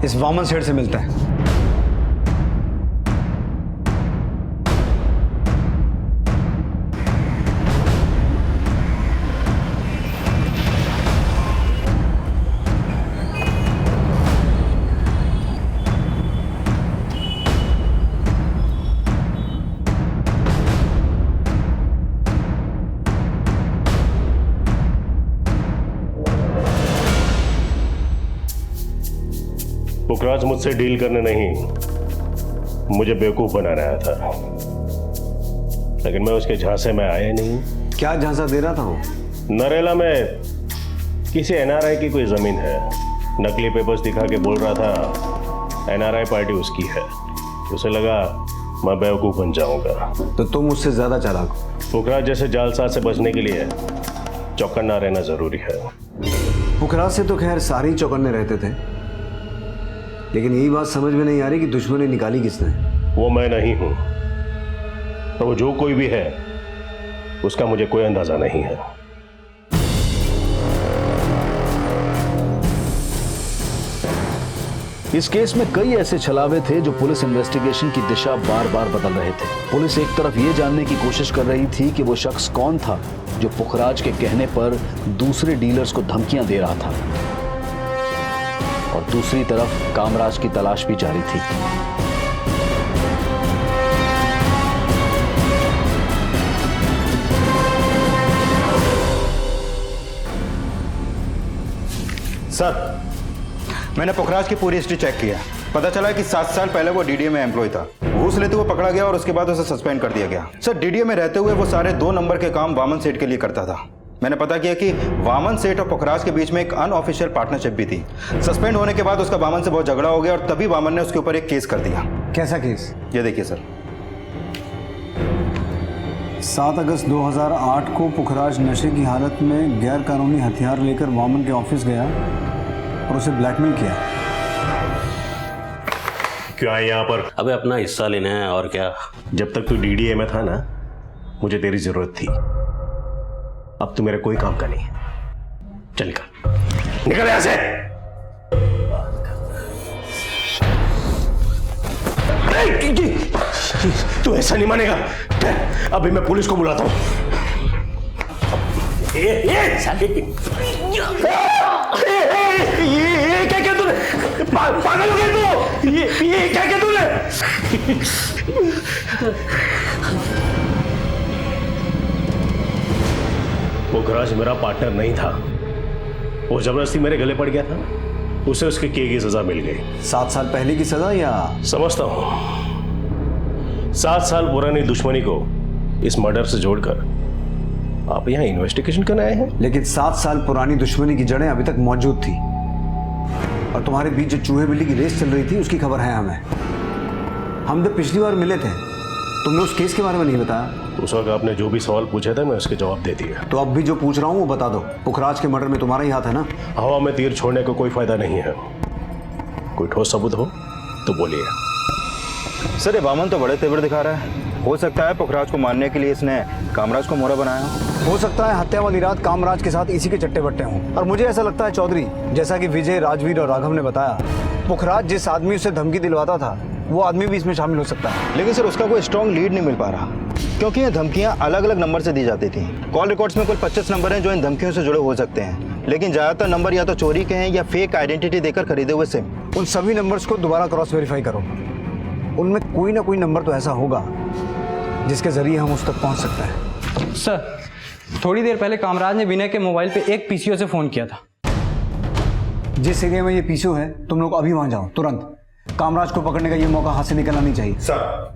इस वामन सेठ से मिलते हैं। पुखराज मुझसे डील करने नहीं, मुझे बेवकूफ बना रहा था, लेकिन मैं उसके झांसे में आया नहीं। क्या झांसा दे रहा था वो? नरेला में किसी एनआरआई की कोई जमीन है, नकली पेपर्स दिखा के बोल रहा था एनआरआई पार्टी उसकी है। उसे लगा मैं बेवकूफ बन जाऊंगा। तो तुम उससे ज्यादा चालाक हो। पुखराज जैसे जालसाज से बचने के लिए चौकन्ना रहना जरूरी है। पुखराज से तो खैर सारे ही चौकन्ने रहते थे, लेकिन यही बात समझ में नहीं आ रही कि दुश्मनी निकाली किसने। वो मैं नहीं हूं, तो वो जो कोई भी है उसका मुझे कोई अंदाजा नहीं है। इस केस में कई ऐसे छलावे थे जो पुलिस इन्वेस्टिगेशन की दिशा बार बार बदल रहे थे। पुलिस एक तरफ ये जानने की कोशिश कर रही थी कि वो शख्स कौन था जो पुखराज के कहने पर दूसरे डीलर्स को धमकियां दे रहा था, और दूसरी तरफ कामराज की तलाश भी जारी थी। सर, मैंने पुखराज की पूरी हिस्ट्री चेक किया। पता चला कि 7 साल पहले वो डीडीए में एम्प्लॉय था। घूस लेते हुए पकड़ा गया और उसके बाद उसे सस्पेंड कर दिया गया। सर, डीडीए में रहते हुए वो सारे 2 नंबर के काम वामन सेठ के लिए करता था। मैंने पता किया कि वामन सेठ और पुखराज के बीच में एक अनऑफिशियल पार्टनरशिप भी थी। सस्पेंड होने के बाद उसका वामन से बहुत झगड़ा हो गया और तभी वामन ने उसके ऊपर एक केस कर दिया। कैसा केस? ये देखिए सर, 7 अगस्त 2008 को पुखराज नशे की हालत में गैर कानूनी हथियार लेकर वामन के ऑफिस गया और उसे ब्लैकमेल किया। क्यों आए यहाँ पर? अबे अपना हिस्सा लेना है और क्या। जब तक तू डीडीए में था ना, मुझे तेरी जरूरत थी। अब तू मेरे कोई काम का नहीं है। चल निकल यहां से। तू ऐसा नहीं मानेगा। अभी मैं पुलिस को बुलाता हूं। ये क्या क्या तूने? पागल हो गया तू? ये क्या क्या तूने? पुखराज मेरा पार्टनर नहीं था, वो जबरदस्ती मेरे गले पड़ गया था, उसे उसके किए की सजा मिल गई। 7 साल पहले की सजा या? समझता हूं। 7 साल पुरानी दुश्मनी को इस मर्डर से जोड़कर आप यहाँ इन्वेस्टिगेशन करने आए हैं। लेकिन 7 साल पुरानी दुश्मनी की जड़ें अभी तक मौजूद थी, और तुम्हारे बीच जो चूहे बिल्ली की रेस चल रही थी उसकी खबर है हमें। हम जब पिछली बार मिले थे तुमने उस केस के बारे में नहीं बताया। उस वक्त आपने जो भी सवाल पूछे थे मैं उसके जवाब दे दिया। तो अब भी जो पूछ रहा हूँ वो बता दो, पुखराज के मर्डर में तुम्हारा ही हाथ है ना? हवा में तीर छोड़ने को कोई फायदा नहीं है। कोई ठोस सबूत हो तो बोलिए। सर ये वामन तो बड़े तेवर दिखा रहा है। हो सकता है पुखराज को मारने के लिए इसने कामराज को मोहरा बनाया हो सकता है हत्या वाली रात कामराज के साथ इसी के चट्टे बट्टे हों। और मुझे ऐसा लगता है चौधरी, जैसा कि विजय, राजवीर और राघव ने बताया, पुखराज जिस आदमी से धमकी दिलवाता था वो आदमी भी इसमें शामिल हो सकता है। लेकिन सर उसका कोई स्ट्रॉन्ग लीड नहीं मिल पा रहा, क्योंकि ये धमकियां अलग अलग नंबर से दी जाती थी। कॉल रिकॉर्ड्स में कुल 25 नंबर हैं जो इन धमकियों से जुड़े हो सकते हैं, लेकिन ज्यादातर नंबर या तो चोरी के हैं या फेक आइडेंटिटी देकर खरीदे हुए सिम। उन सभी नंबर्स को दोबारा क्रॉस वेरीफाई करो, उनमें कोई ना कोई नंबर तो ऐसा होगा जिसके जरिए हम उस तक पहुंच सकते हैं। सर थोड़ी देर पहले कामराज ने विनय के मोबाइल पे एक पीसीओ से फोन किया था। जिस एरिया में ये पीसीओ है तुम लोग अभी वहां जाओ तुरंत। कामराज को पकड़ने का ये मौका हाथ से निकलना नहीं चाहिए। सर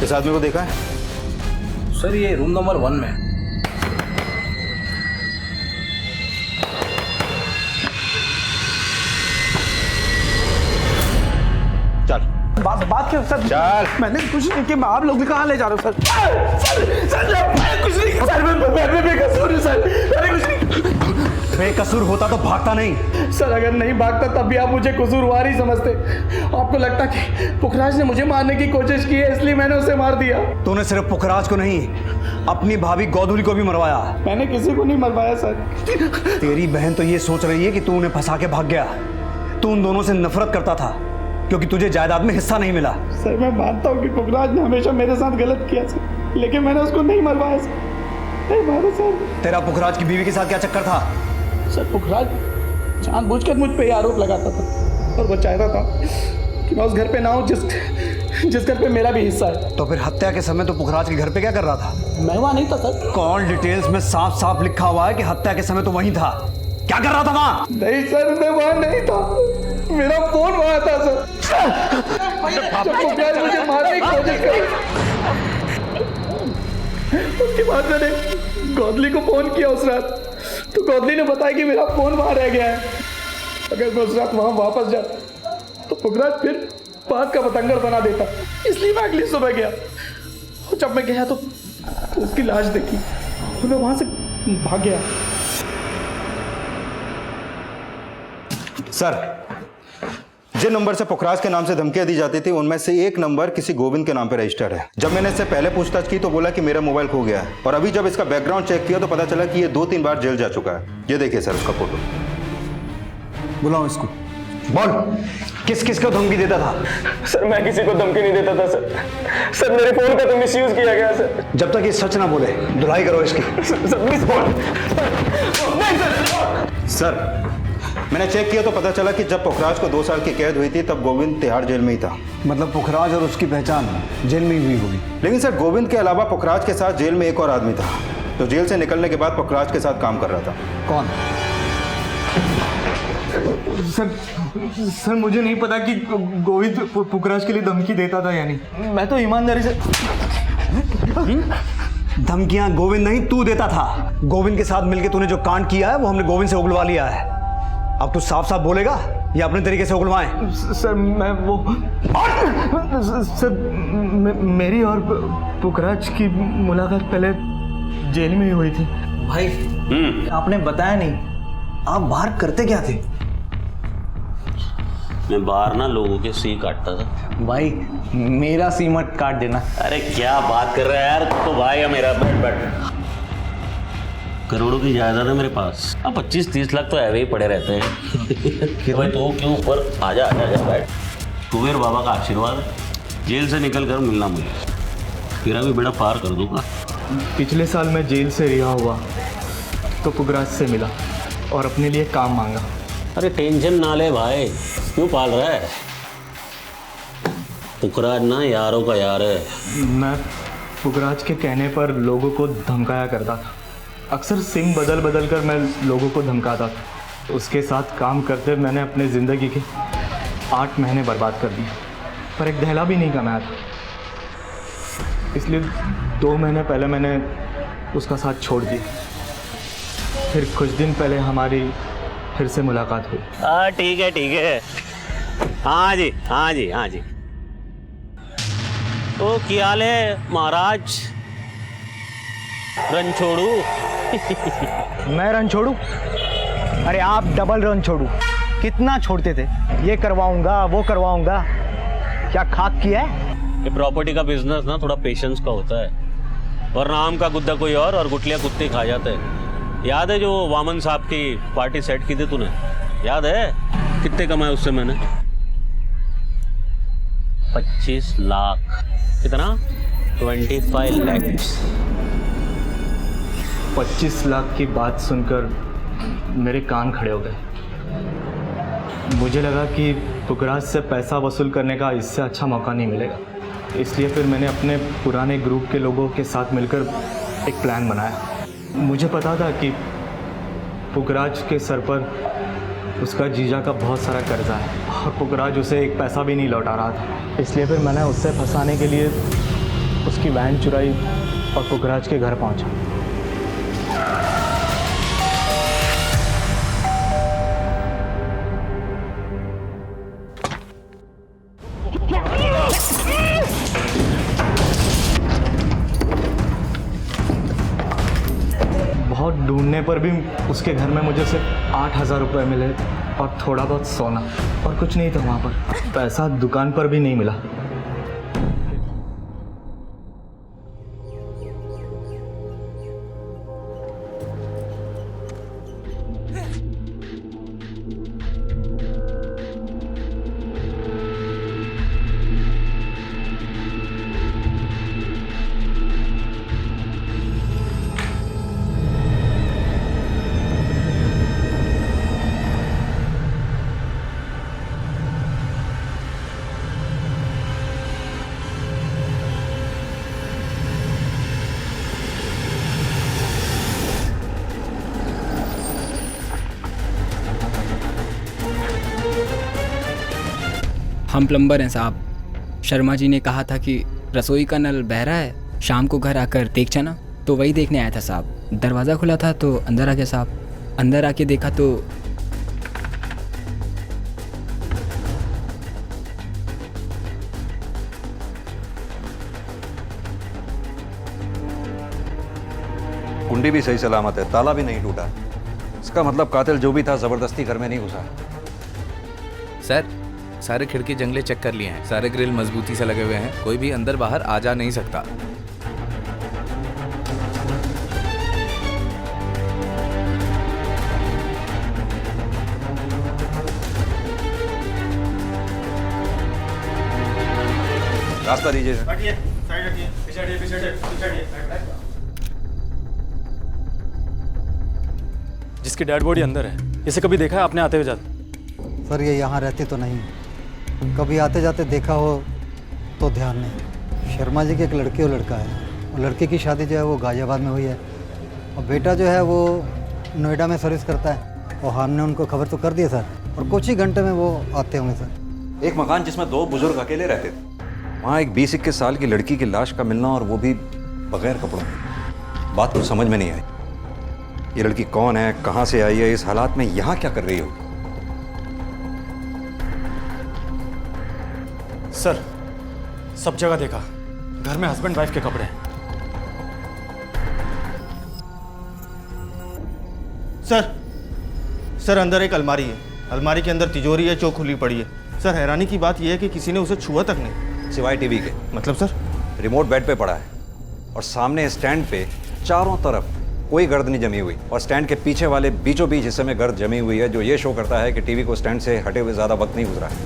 इस आदमी को देखा है? सर ये रूम नंबर 1 में। चल बात क्या सर? चल। मैंने कुछ नहीं किया, आप लोग कहाँ ले जा रहे हो सर? सर मैंने कुछ नहीं किया सर, मैं बेकसूर हूँ सर, मैंने कुछ नहीं। बेकसूर होता तो भागता नहीं। सर अगर नहीं भागता तब भी आप मुझे कसूरवार ही समझते। आपको लगता कि पुखराज ने मुझे मारने की कोशिश की है इसलिए मैंने उसे मार दिया? तूने सिर्फ पुखराज को नहीं, अपनी भाभी गोधुली को भी मरवाया। मैंने किसी को नहीं मरवाया सर। तेरी बहन तो ये सोच रही है कि तू उन्हें फंसा के भाग गया। तू उन दोनों से नफरत करता था क्योंकि तुझे जायदाद में हिस्सा नहीं मिला। सर मैं मानता हूँ कि पुखराज ने हमेशा मेरे साथ गलत किया सर, लेकिन मैंने उसको नहीं मरवाया सर, नहीं मारा सर। तेरा पुखराज की बीवी के साथ क्या चक्कर था? सर पुखराज जानबूझकर मुझ पे आरोप लगाता था और वो चाहता था कि मैं उस घर पे ना हूँ जिस घर पे मेरा भी हिस्सा है। तो फिर हत्या के समय तो पुखराज के घर पे क्या कर रहा था? मैं वहाँ नहीं था सर। कॉल डिटेल्स में साफ साफ लिखा हुआ है कि हत्या के समय तो वहीं था। क्या कर रहा था वहाँ? नहीं सर मैं वहाँ नहीं था, मेरा फोन वहाँ था सर। जब पुखराज मुझे मारने की कोशिश करी उसके बाद मैंने गोधली को फोन किया उस रात, तो गोधली ने बताया कि मेरा फोन वहाँ रह गया है। अगर मैं उस रात वहाँ वापस जाता तो पुखराज फिर बात का पतंगड़ बना देता, इसलिए मैं अगली सुबह गया। और जब मैं गया तो उसकी लाश देखी तो मैं वहाँ से भाग गया। सर जिन नंबर से पुखराज के नाम से धमकियां दी जाती थी उनमें से एक नंबर किसी गोविंद के नाम पर रजिस्टर्ड है। जब मैंने इससे पहले पूछताछ की तो बोला कि मेरा मोबाइल खो गया है, और अभी जब इसका बैकग्राउंड चेक किया तो पता चला कि ये 2-3 बार जेल जा चुका है। ये देखिए सर उसका फोटो। बुलाओ इसको। बोल किस किस को धमकी देता था? सर मैं किसी को धमकी नहीं देता था सर। सर मेरे फोन का तो मिसयूज किया गया सर। जब तक ये सच ना बोले धुलाई करो इसकी। सर प्लीज बोल। सर मैंने चेक किया तो पता चला कि जब पुखराज को 2 साल की कैद हुई थी तब गोविंद तिहाड़ जेल में ही था। मतलब पुखराज और उसकी पहचान जेल में ही हुई होगी। लेकिन सर गोविंद के अलावा पुखराज के साथ जेल में एक और आदमी था जो जेल से निकलने के बाद पुखराज के साथ काम कर रहा था। कौन? सर मुझे नहीं पता कि गोविंद पुखराज के लिए धमकी देता था या नहीं। मैं तो ईमानदारी से धमकियां गोविंद नहीं तू देता था। गोविंद के साथ मिलके तूने जो कांड किया है वो हमने गोविंद से उगलवा लिया है। अब तू साफ साफ बोलेगा या अपने तरीके से उगलवाएं? सर मैं वो सर मेरी और पुखराज की मुलाकात पहले जेल में ही हुई थी। भाई आपने बताया नहीं, आप बाहर करते क्या थे? मैं बाहर ना लोगों के सी काटता था। भाई मेरा सी मत काट देना। अरे क्या बात कर रहा है यार, तो भाई है मेरा। बैठ। करोड़ों की जायदाद है मेरे पास। अब 25-30 लाख तो ऐसे ही पड़े रहते हैं। भाई तो क्यों ऊपर आजा बैठ। कुबेर बाबा का आशीर्वाद है। जेल से निकल कर मिलना मुझे, तेरा भी बेड़ा पार कर दूंगा। पिछले साल मैं जेल से रिहा हुआ तो पुखराज से मिला और अपने लिए काम मांगा। अरे टेंशन ना ले भाई, क्यों पाल रहा है? पुखराज ना यारों का यार है। मैं पुखराज के कहने पर लोगों को धमकाया करता था। अक्सर सिम बदल बदल कर मैं लोगों को धमकाता था। उसके साथ काम करते मैंने अपने ज़िंदगी के 8 महीने बर्बाद कर दिए, पर एक दहला भी नहीं कमाया था। इसलिए 2 महीने पहले मैंने उसका साथ छोड़ दिया। फिर कुछ दिन पहले हमारी फिर से मुलाकात हुई। ठीक है। हाँ जी। तो क्या हाल है महाराज? रन छोड़ू? मैं रन छोड़ू? अरे आप डबल रन छोड़ू। कितना छोड़ते थे? ये करवाऊंगा वो करवाऊंगा, क्या खाक किया है? ये प्रॉपर्टी का बिजनेस ना थोड़ा पेशेंस का होता है, वरना आम का गुद्दा कोई और गुटलियां कुत्ते खा जाते हैं। याद है जो वामन साहब की पार्टी सेट की थी तूने? याद है कितने कमाए उससे मैंने? 25 लाख। कितना? 25 लाख। 25 लाख की बात सुनकर मेरे कान खड़े हो गए। मुझे लगा कि पुखराज से पैसा वसूल करने का इससे अच्छा मौका नहीं मिलेगा। इसलिए फिर मैंने अपने पुराने ग्रुप के लोगों के साथ मिलकर एक प्लान बनाया। मुझे पता था कि पुखराज के सर पर उसका जीजा का बहुत सारा कर्जा है और पुखराज उसे एक पैसा भी नहीं लौटा रहा था। इसलिए फिर मैंने उससे फंसाने के लिए उसकी वैन चुराई और पुखराज के घर पहुंचा। बहुत ढूंढने पर भी उसके घर में मुझे सिर्फ 8,000 रुपये मिले और थोड़ा बहुत सोना, और कुछ नहीं था वहाँ पर। पैसा दुकान पर भी नहीं मिला। हम प्लम्बर हैं साहब। शर्मा जी ने कहा था कि रसोई का नल बह रहा है, शाम को घर आकर देख जाना। तो वही देखने आया था साहब। दरवाज़ा खुला था तो अंदर आ गया साहब। अंदर आके देखा तो कुंडी भी सही सलामत है, ताला भी नहीं टूटा। इसका मतलब कातिल जो भी था जबरदस्ती घर में नहीं घुसा। सर सारे खिड़की जंगले चेक कर लिए हैं, सारे ग्रिल मजबूती से लगे हुए हैं, कोई भी अंदर बाहर आ जा नहीं सकता। रास्ता दीजिए। जिसकी डेड बॉडी अंदर है, इसे कभी देखा है आपने आते हुए जाते? सर ये यहाँ रहते तो नहीं, कभी आते जाते देखा हो तो ध्यान नहीं। शर्मा जी के एक लड़के और लड़का है, और लड़के की शादी जो है वो गाजियाबाद में हुई है, और बेटा जो है वो नोएडा में सर्विस करता है। और हमने उनको खबर तो कर दिया सर, और कुछ ही घंटे में वो आते होंगे सर। एक मकान जिसमें 2 बुजुर्ग अकेले रहते थे, वहाँ एक 20-21 साल की लड़की की लाश का मिलना, और वो भी बगैर कपड़ों। बात कुछ समझ में नहीं आई। ये लड़की कौन है, कहां से आई है, इस हालात में यहां क्या कर रही हो? सर, सब जगह देखा, घर में हस्बैंड वाइफ के कपड़े हैं। सर अंदर एक अलमारी है, अलमारी के अंदर तिजोरी है जो खुली पड़ी है। सर हैरानी की बात यह है कि किसी ने उसे छुआ तक नहीं। सिवाय टीवी के। मतलब सर? रिमोट बेड पे पड़ा है और सामने स्टैंड पे चारों तरफ कोई गर्द नहीं जमी हुई, और स्टैंड के पीछे वाले बीचों बीच हिस्से में गर्द जमी हुई है, जो ये शो करता है कि टीवी को स्टैंड से हटे हुए ज़्यादा वक्त नहीं गुजरा है।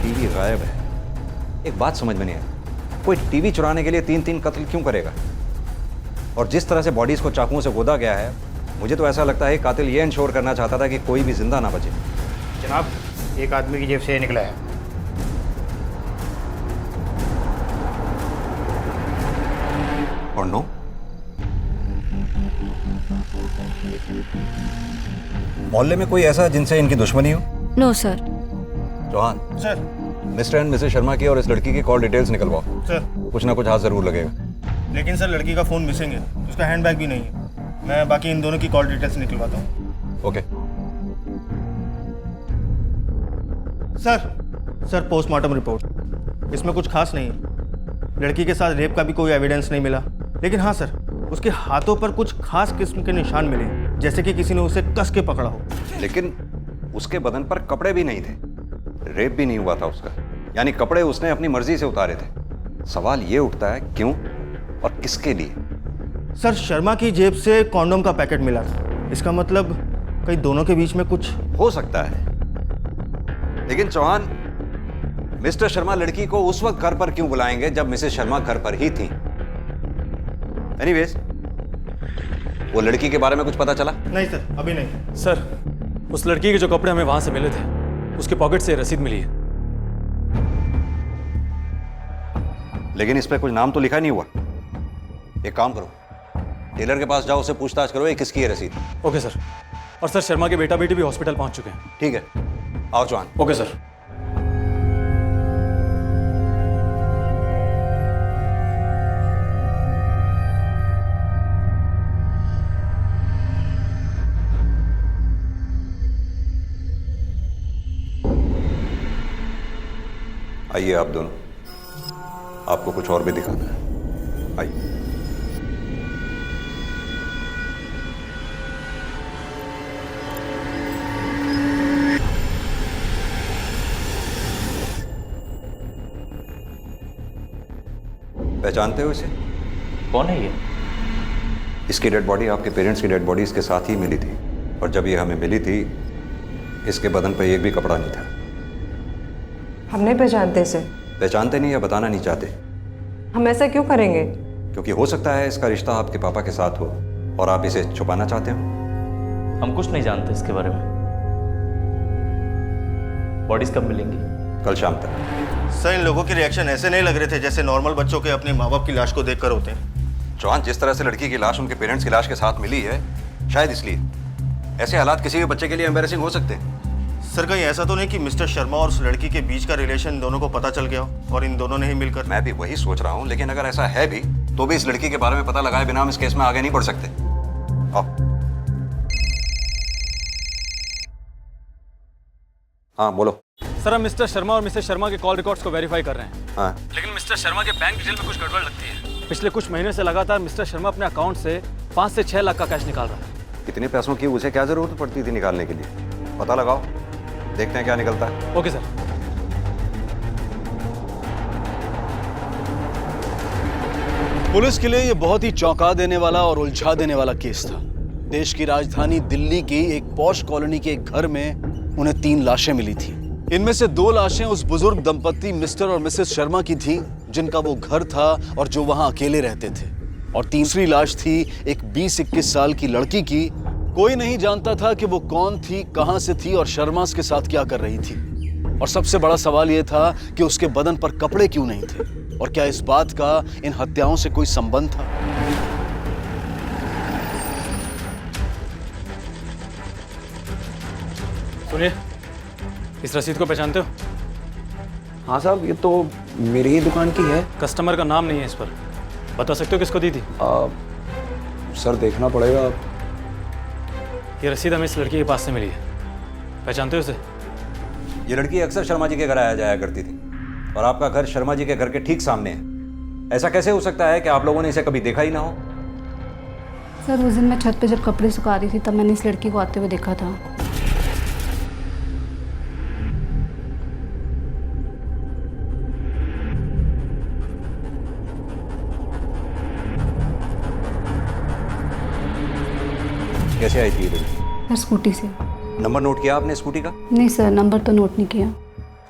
टीवी गायब है। एक बात समझ में नहीं आई, कोई टीवी चुराने के लिए 3-3 कत्ल क्यों करेगा? और जिस तरह से बॉडीज को चाकुओं से गोदा गया है, मुझे तो ऐसा लगता है कातिल ये इंश्योर करना चाहता था कि कोई भी जिंदा ना बचे। जनाब, एक आदमी की जेब से निकला है। और नो, मोहल्ले में कोई ऐसा जिनसे इनकी दुश्मनी हो? No sir. Chauhan sir, Mr and Mrs Sharma की और इस लड़की की कॉल डिटेल्स निकलवाओ। सर, कुछ ना कुछ हाथ जरूर लगेगा। लेकिन सर लड़की का फ़ोन मिसिंग है, उसका हैंडबैग भी नहीं है। मैं बाकी इन दोनों की कॉल डिटेल्स निकलवाता हूँ। ओके। सर पोस्टमार्टम रिपोर्ट, इसमें कुछ खास नहीं है। लड़की के साथ रेप का भी कोई एविडेंस नहीं मिला, लेकिन हाँ सर, उसके हाथों पर कुछ खास किस्म के निशान मिले, जैसे कि किसी ने उसे कस के पकड़ा हो। लेकिन उसके बदन पर कपड़े भी नहीं थे, रेप भी नहीं हुआ था उसका, यानी कपड़े उसने अपनी मर्जी से उतारे थे। सवाल ये उठता है क्यों और किसके लिए? सर, शर्मा की जेब से कॉन्डोम का पैकेट मिला था, इसका मतलब कहीं दोनों के बीच में कुछ हो सकता है। लेकिन चौहान, मिस्टर शर्मा लड़की को उस वक्त घर पर क्यों बुलाएंगे जब मिसेस शर्मा घर पर ही थी? एनीवेज, वो लड़की के बारे में कुछ पता चला? नहीं सर, अभी नहीं। सर, उस लड़की के जो कपड़े हमें वहां से मिले थे, उसके पॉकेट से रसीद मिली है। लेकिन इस पे कुछ नाम तो लिखा नहीं हुआ। एक काम करो, टेलर के पास जाओ, उससे पूछताछ करो ये किसकी है रसीद। Okay sir. और सर, शर्मा के बेटा बेटी भी हॉस्पिटल पहुंच चुके हैं। ठीक है, आओ चौहान। Okay sir. आइए आप दोनों, आपको कुछ और भी दिखाना है। आइए। पहचानते हो इसे? कौन है ये? इसकी डेड बॉडी आपके पेरेंट्स की डेड बॉडी इसके साथ ही मिली थी, और जब ये हमें मिली थी इसके बदन पर एक भी कपड़ा नहीं था। हम नहीं पहचानते इसे। पहचानते नहीं या बताना नहीं चाहते? हम ऐसा क्यों करेंगे? क्योंकि हो सकता है इसका रिश्ता आपके पापा के साथ हो और आप इसे छुपाना चाहते हो। हम कुछ नहीं जानते इसके बारे में। बॉडीज कब मिलेंगी? कल शाम तक। सर, इन लोगों के रिएक्शन ऐसे नहीं लग रहे थे जैसे नॉर्मल बच्चों के अपने माँ बाप की लाश को देखकर होते हैं। चौहान, जिस तरह से लड़की की लाश उनके पेरेंट्स की लाश के साथ मिली है, शायद इसलिए। ऐसे हालात किसी भी बच्चे के लिए एम्बैरेसिंग हो सकते हैं। सर, कहीं ऐसा तो नहीं कि मिस्टर शर्मा और उस लड़की के बीच का रिलेशन इन दोनों को पता चल गया और इन दोनों ने ही मिलकर? मैं भी वही सोच रहा हूँ, लेकिन अगर ऐसा है भी तो भी इस लड़की के बारे में पता लगाए बिना हम इस केस में आगे नहीं बढ़ सकते। आओ। हाँ बोलो। सर, हम मिस्टर शर्मा और मिसेस शर्मा के कॉल रिकॉर्ड्स को वेरीफाई कर रहे हैं। हाँ। लेकिन मिस्टर शर्मा के बैंक डिटेल में कुछ गड़बड़ लगती है। पिछले कुछ महीने से लगातार मिस्टर शर्मा अपने अकाउंट से 5 से 6 लाख का कैश निकाल रहा है। इतने पैसों की उसे क्या जरूरत पड़ती थी निकालने के लिए? पता लगाओ, देखते हैं क्या निकलता है। Okay sir. पुलिस के लिए यह बहुत ही चौंका देने वाला और उलझा देने वाला केस था। देश की राजधानी दिल्ली की एक पॉश कॉलोनी के एक घर में उन्हें 3 लाशें मिली थी। इनमें से 2 लाशें उस बुजुर्ग दंपत्ति मिस्टर और मिसेस शर्मा की थी जिनका वो घर था और जो वहां अकेले रहते थे, और तीसरी लाश थी एक 20-21 साल की लड़की की। कोई नहीं जानता था कि वो कौन थी, कहां से थी और शर्मा के साथ क्या कर रही थी। और सबसे बड़ा सवाल यह था कि उसके बदन पर कपड़े क्यों नहीं थे, और क्या इस बात का इन हत्याओं से कोई संबंध था? सुनिए, इस रसीद को पहचानते हो? हाँ साहब, ये तो मेरी ही दुकान की है। कस्टमर का नाम नहीं है इस पर। बता सकते हो किसको दी थी? सर देखना पड़ेगा। ये रसीद हमें इस लड़की के पास से मिली है, पहचानते हो इसे? ये लड़की अक्सर शर्मा जी के घर आया जाया करती थी और आपका घर शर्मा जी के घर के ठीक सामने है। ऐसा कैसे हो सकता है कि आप लोगों ने इसे कभी देखा ही ना हो? सर उस दिन मैं छत पे जब कपड़े सुखा रही थी तब मैंने इस लड़की को आते हुए देखा था। कैसे आई थी ये लड़की? सर स्कूटी से। नंबर नोट किया आपने स्कूटी का? नहीं सर, नंबर तो नोट नहीं किया।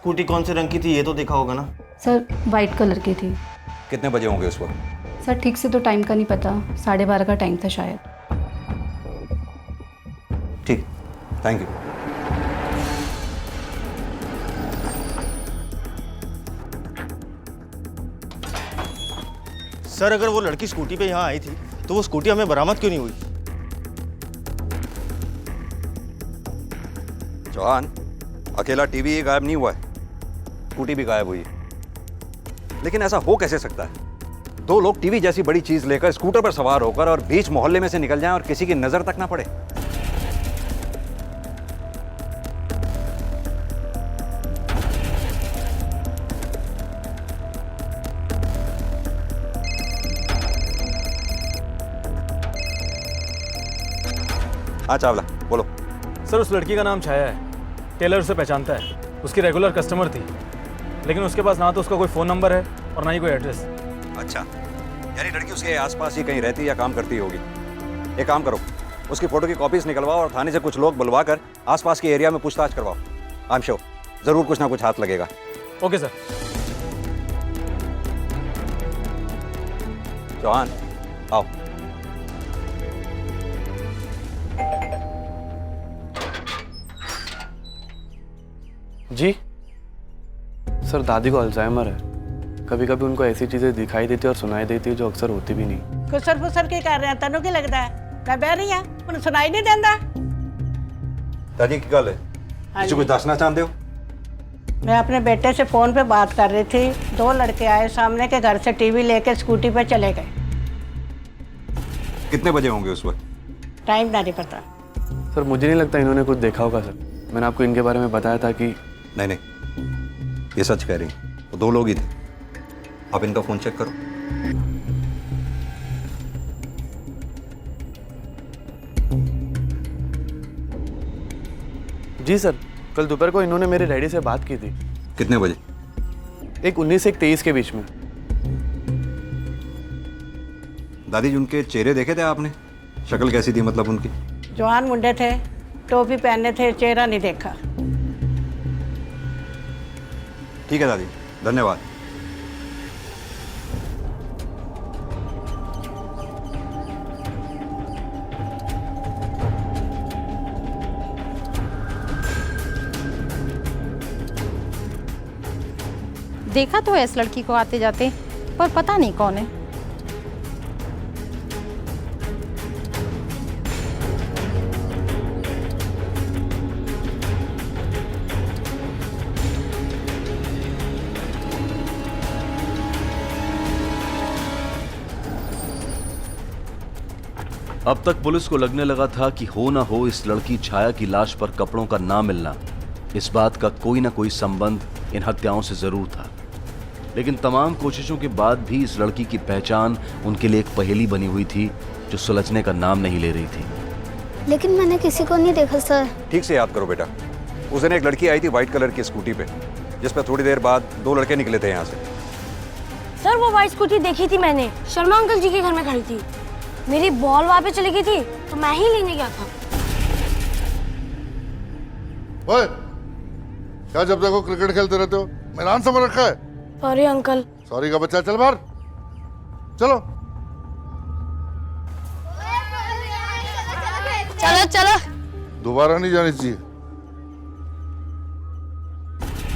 स्कूटी कौन से रंग की थी ये तो देखा होगा ना? सर वाइट कलर की थी। कितने बजे होंगे उस वक्त? सर ठीक से तो टाइम का नहीं पता, 12:30 का टाइम था शायद। ठीक, थैंक यू। सर अगर वो लड़की स्कूटी पे यहाँ आई थी तो वो स्कूटी हमें बरामद क्यों नहीं हुई? चौहान, अकेला टीवी ही गायब नहीं हुआ है, स्कूटी भी गायब हुई है। लेकिन ऐसा हो कैसे सकता है? दो लोग टीवी जैसी बड़ी चीज लेकर स्कूटर पर सवार होकर और बीच मोहल्ले में से निकल जाएं और किसी की नजर तक ना पड़े। हाँ चावला, बोलो। सर उस लड़की का नाम छाया है, टेलर उसे पहचानता है, उसकी रेगुलर कस्टमर थी, लेकिन उसके पास ना तो उसका कोई फ़ोन नंबर है और ना ही कोई एड्रेस। अच्छा, यानी लड़की उसके आसपास ही कहीं रहती या काम करती होगी। एक काम करो, उसकी फोटो की कॉपीज निकलवाओ और थाने से कुछ लोग बुलवा कर आसपास के एरिया में पूछताछ करवाओ। आई एम श्योर जरूर कुछ ना कुछ हाथ लगेगा। Okay sir. चौहान आओ। जी सर, दादी को अल्जाइमर है। कभी कभी उनको ऐसी चीजें दिखाई देती और सुनाई देती है जो अक्सर होती भी नहीं। खुसर फुसर की कर रहे हैं, तेनों की लगता है मैं बह रही हूं, उन्हें सुनाई नहीं देता। दादी की गल है, किसी कुछ दसना चाहते हो? मैं अपने बेटे से फोन पे बात कर रही थी, दो लड़के आए सामने के घर से टीवी लेके स्कूटी पे चले गए। कितने बजे होंगे उस वक्त? टाइम नहीं पता सर, मुझे नहीं लगता इन्होंने कुछ देखा होगा सर। मैंने आपको इनके बारे में बताया था कि नहीं, ये सच कह रही, वो दो लोग ही थे। आप इनका फोन चेक करो। जी सर, कल दोपहर को इन्होंने मेरे डैडी से बात की थी। कितने बजे? एक 19 से 23 के बीच में। दादी जी उनके चेहरे देखे थे आपने? शक्ल कैसी थी मतलब उनकी? जवान मुंडे थे, टोपी पहने थे, चेहरा नहीं देखा। ठीक है दादी, धन्यवाद। देखा तो है इस लड़की को आते जाते, पर पता नहीं कौन है। अब तक पुलिस को लगने लगा था कि हो ना हो इस लड़की छाया की लाश पर कपड़ों का ना मिलना, इस बात का कोई ना कोई संबंध इन हत्याओं से जरूर था। लेकिन तमाम कोशिशों के बाद भी इस लड़की की पहचान उनके लिए एक पहेली बनी हुई थी जो सुलझने का नाम नहीं ले रही थी। लेकिन मैंने किसी को नहीं देखा सर। ठीक से याद करो बेटा, उस दिन एक लड़की आई थी व्हाइट कलर की स्कूटी पे, जिस पर थोड़ी देर बाद दो लड़के निकले थे यहाँ से। सर वो वाइट स्कूटी देखी थी मैंने, शर्मा अंकल जी के घर में खड़ी थी। मेरी बॉल वहाँ पे चली गई थी तो मैं ही लेने गया था। ओए, क्या जब देखो क्रिकेट खेलते रहते हो? मैदान समझ रखा है? Sorry uncle. सॉरी का बच्चा, चल बाहर चलो। चलो चलो। दोबारा नहीं जानी चाहिए।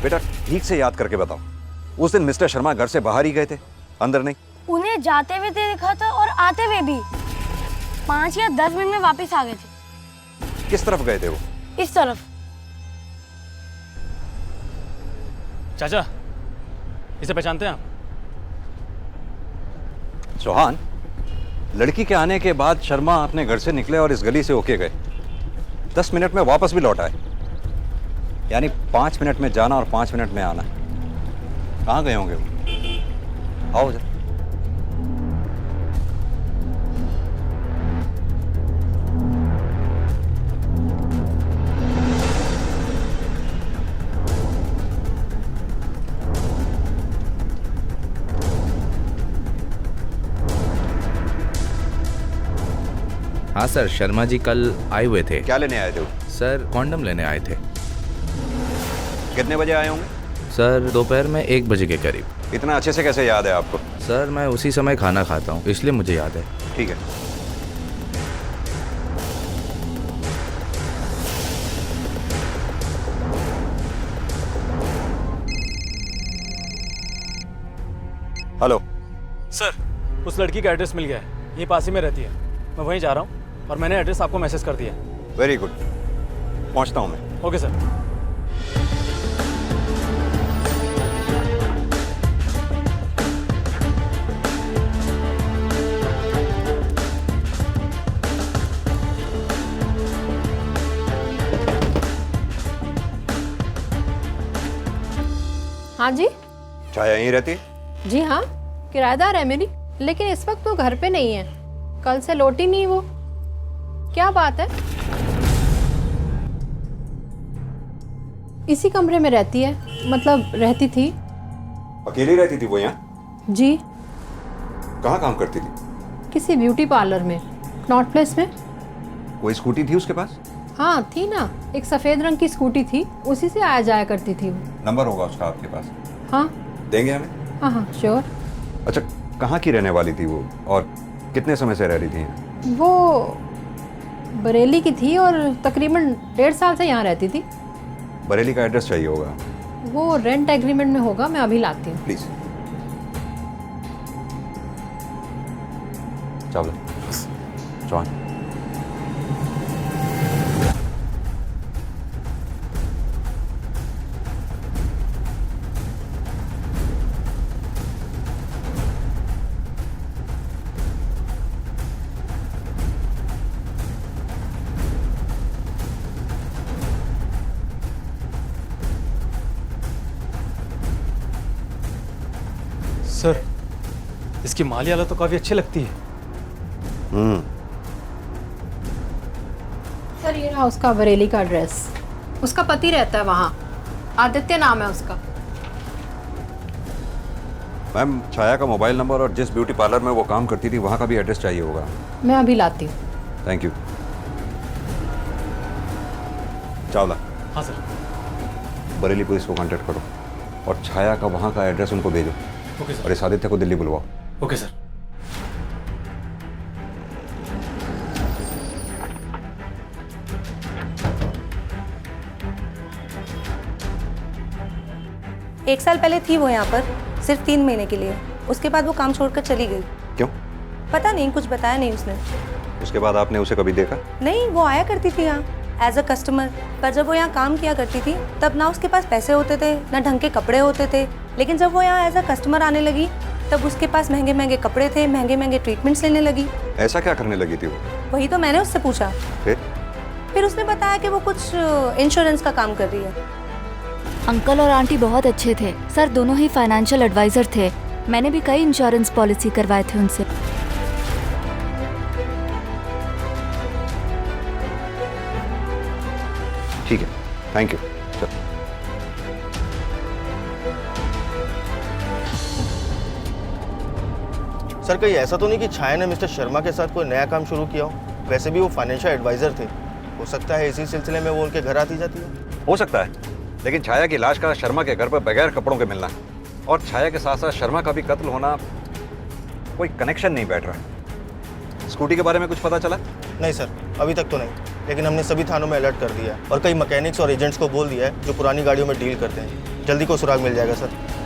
बेटा ठीक से याद करके बताओ, उस दिन मिस्टर शर्मा घर से बाहर ही गए थे, अंदर नहीं? उन्हें जाते हुए देखा था और आते हुए भी। 5 या 10 मिनट में वापस आ गए थे। किस तरफ गए थे वो? इस तरफ। चाचा, इसे पहचानते हैं आप? चौहान, लड़की के आने के बाद शर्मा अपने घर से निकले और इस गली से होके गए। 10 मिनट में वापस भी लौट आए, यानी 5 मिनट में जाना और 5 मिनट में आना। कहाँ गए होंगे वो? आओ जरा। हाँ सर, शर्मा जी कल आए हुए थे। क्या लेने आए थे वो? सर कॉन्डम लेने आए थे। कितने बजे आए होंगे? सर दोपहर में 1 बजे के करीब। इतना अच्छे से कैसे याद है आपको? सर मैं उसी समय खाना खाता हूँ, इसलिए मुझे याद है। ठीक है। हेलो सर, उस लड़की का एड्रेस मिल गया है, यहीं पास ही में रहती है। मैं वहीं जा रहा हूँ और मैंने एड्रेस आपको मैसेज कर दिया है। वेरी गुड, पहुंचता हूँ मैं। Okay sir. हाँ जी। छाया यहीं रहती है? जी हाँ, किराएदार है मेरी, लेकिन इस वक्त वो घर पे नहीं है। कल से लौटी नहीं वो। क्या बात है? इसी कमरे में रहती है, मतलब रहती थी। अकेली रहती थी वो यहाँ? जी। कहाँ काम करती थी? किसी ब्यूटी पार्लर में, नॉट प्लेस में। कोई स्कूटी थी उसके पास? हाँ थी ना, एक सफेद रंग की स्कूटी थी, उसी से आया जाया करती थी वो। नंबर होगा उसका आपके पास? हाँ। देंगे हमें? हाँ हाँ श्योर। अच्छा, कहाँ की रहने वाली थी वो और कितने समय से रह रही थी यहाँ? वो बरेली की थी और तकरीबन 1.5 साल से यहाँ रहती थी। बरेली का एड्रेस चाहिए होगा। वो रेंट एग्रीमेंट में होगा, मैं अभी लाती हूँ। प्लीज। चावला, चौहान। सर, इसकी माली हालत तो काफी अच्छी लगती है। सर ये रहा उसका बरेली का एड्रेस। उसका पति रहता है वहाँ, आदित्य नाम है उसका। मैम, छाया का मोबाइल नंबर और जिस ब्यूटी पार्लर में वो काम करती थी वहाँ का भी एड्रेस चाहिए होगा। मैं अभी लाती हूँ। Thank you. चावला। हाँ सर। बरेली पुलिस को कांटेक्ट करो और छाया का वहाँ का एड्रेस उनको भेजो। Okay sir. और इस आदित्य को दिल्ली बुलवाओ। Okay sir. एक साल पहले थी वो यहाँ पर, सिर्फ 3 महीने के लिए। उसके बाद वो काम छोड़कर चली गई। क्यों? पता नहीं, कुछ बताया नहीं उसने। उसके बाद आपने उसे कभी देखा? नहीं, वो आया करती थी यहाँ एज अ कस्टमर, पर जब वो यहाँ काम किया करती थी तब ना उसके पास पैसे होते थे ना ढंग के कपड़े होते थे। लेकिन जब वो यहाँ एज अ कस्टमर आने लगी तब उसके पास महंगे महंगे कपड़े थे, महंगे महंगे ट्रीटमेंट्स लेने लगी। ऐसा क्या करने लगी थी वो? वही तो मैंने उससे पूछा। फिर उसने बताया कि वो कुछ इंश्योरेंस का काम कर रही है। अंकल और आंटी बहुत अच्छे थे सर, दोनों ही फाइनेंशियल एडवाइजर थे। मैंने भी कई इंश्योरेंस पॉलिसी करवाए थे उनसे। ठीक है, थैंक यू। सर, कहीं ऐसा तो नहीं कि छाया ने मिस्टर शर्मा के साथ कोई नया काम शुरू किया हो? वैसे भी वो फाइनेंशियल एडवाइजर थे, हो सकता है इसी सिलसिले में वो उनके घर आती जाती हो। हो सकता है, लेकिन छाया की लाश का शर्मा के घर पर बगैर कपड़ों के मिलना और छाया के साथ साथ शर्मा का भी कत्ल होना, कोई कनेक्शन नहीं बैठ रहा। स्कूटी के बारे में कुछ पता चला? नहीं सर, अभी तक तो नहीं, लेकिन हमने सभी थानों में अलर्ट कर दिया है और कई मैकेनिक्स और एजेंट्स को बोल दिया है जो पुरानी गाड़ियों में डील करते हैं। जल्दी को सुराग मिल जाएगा सर।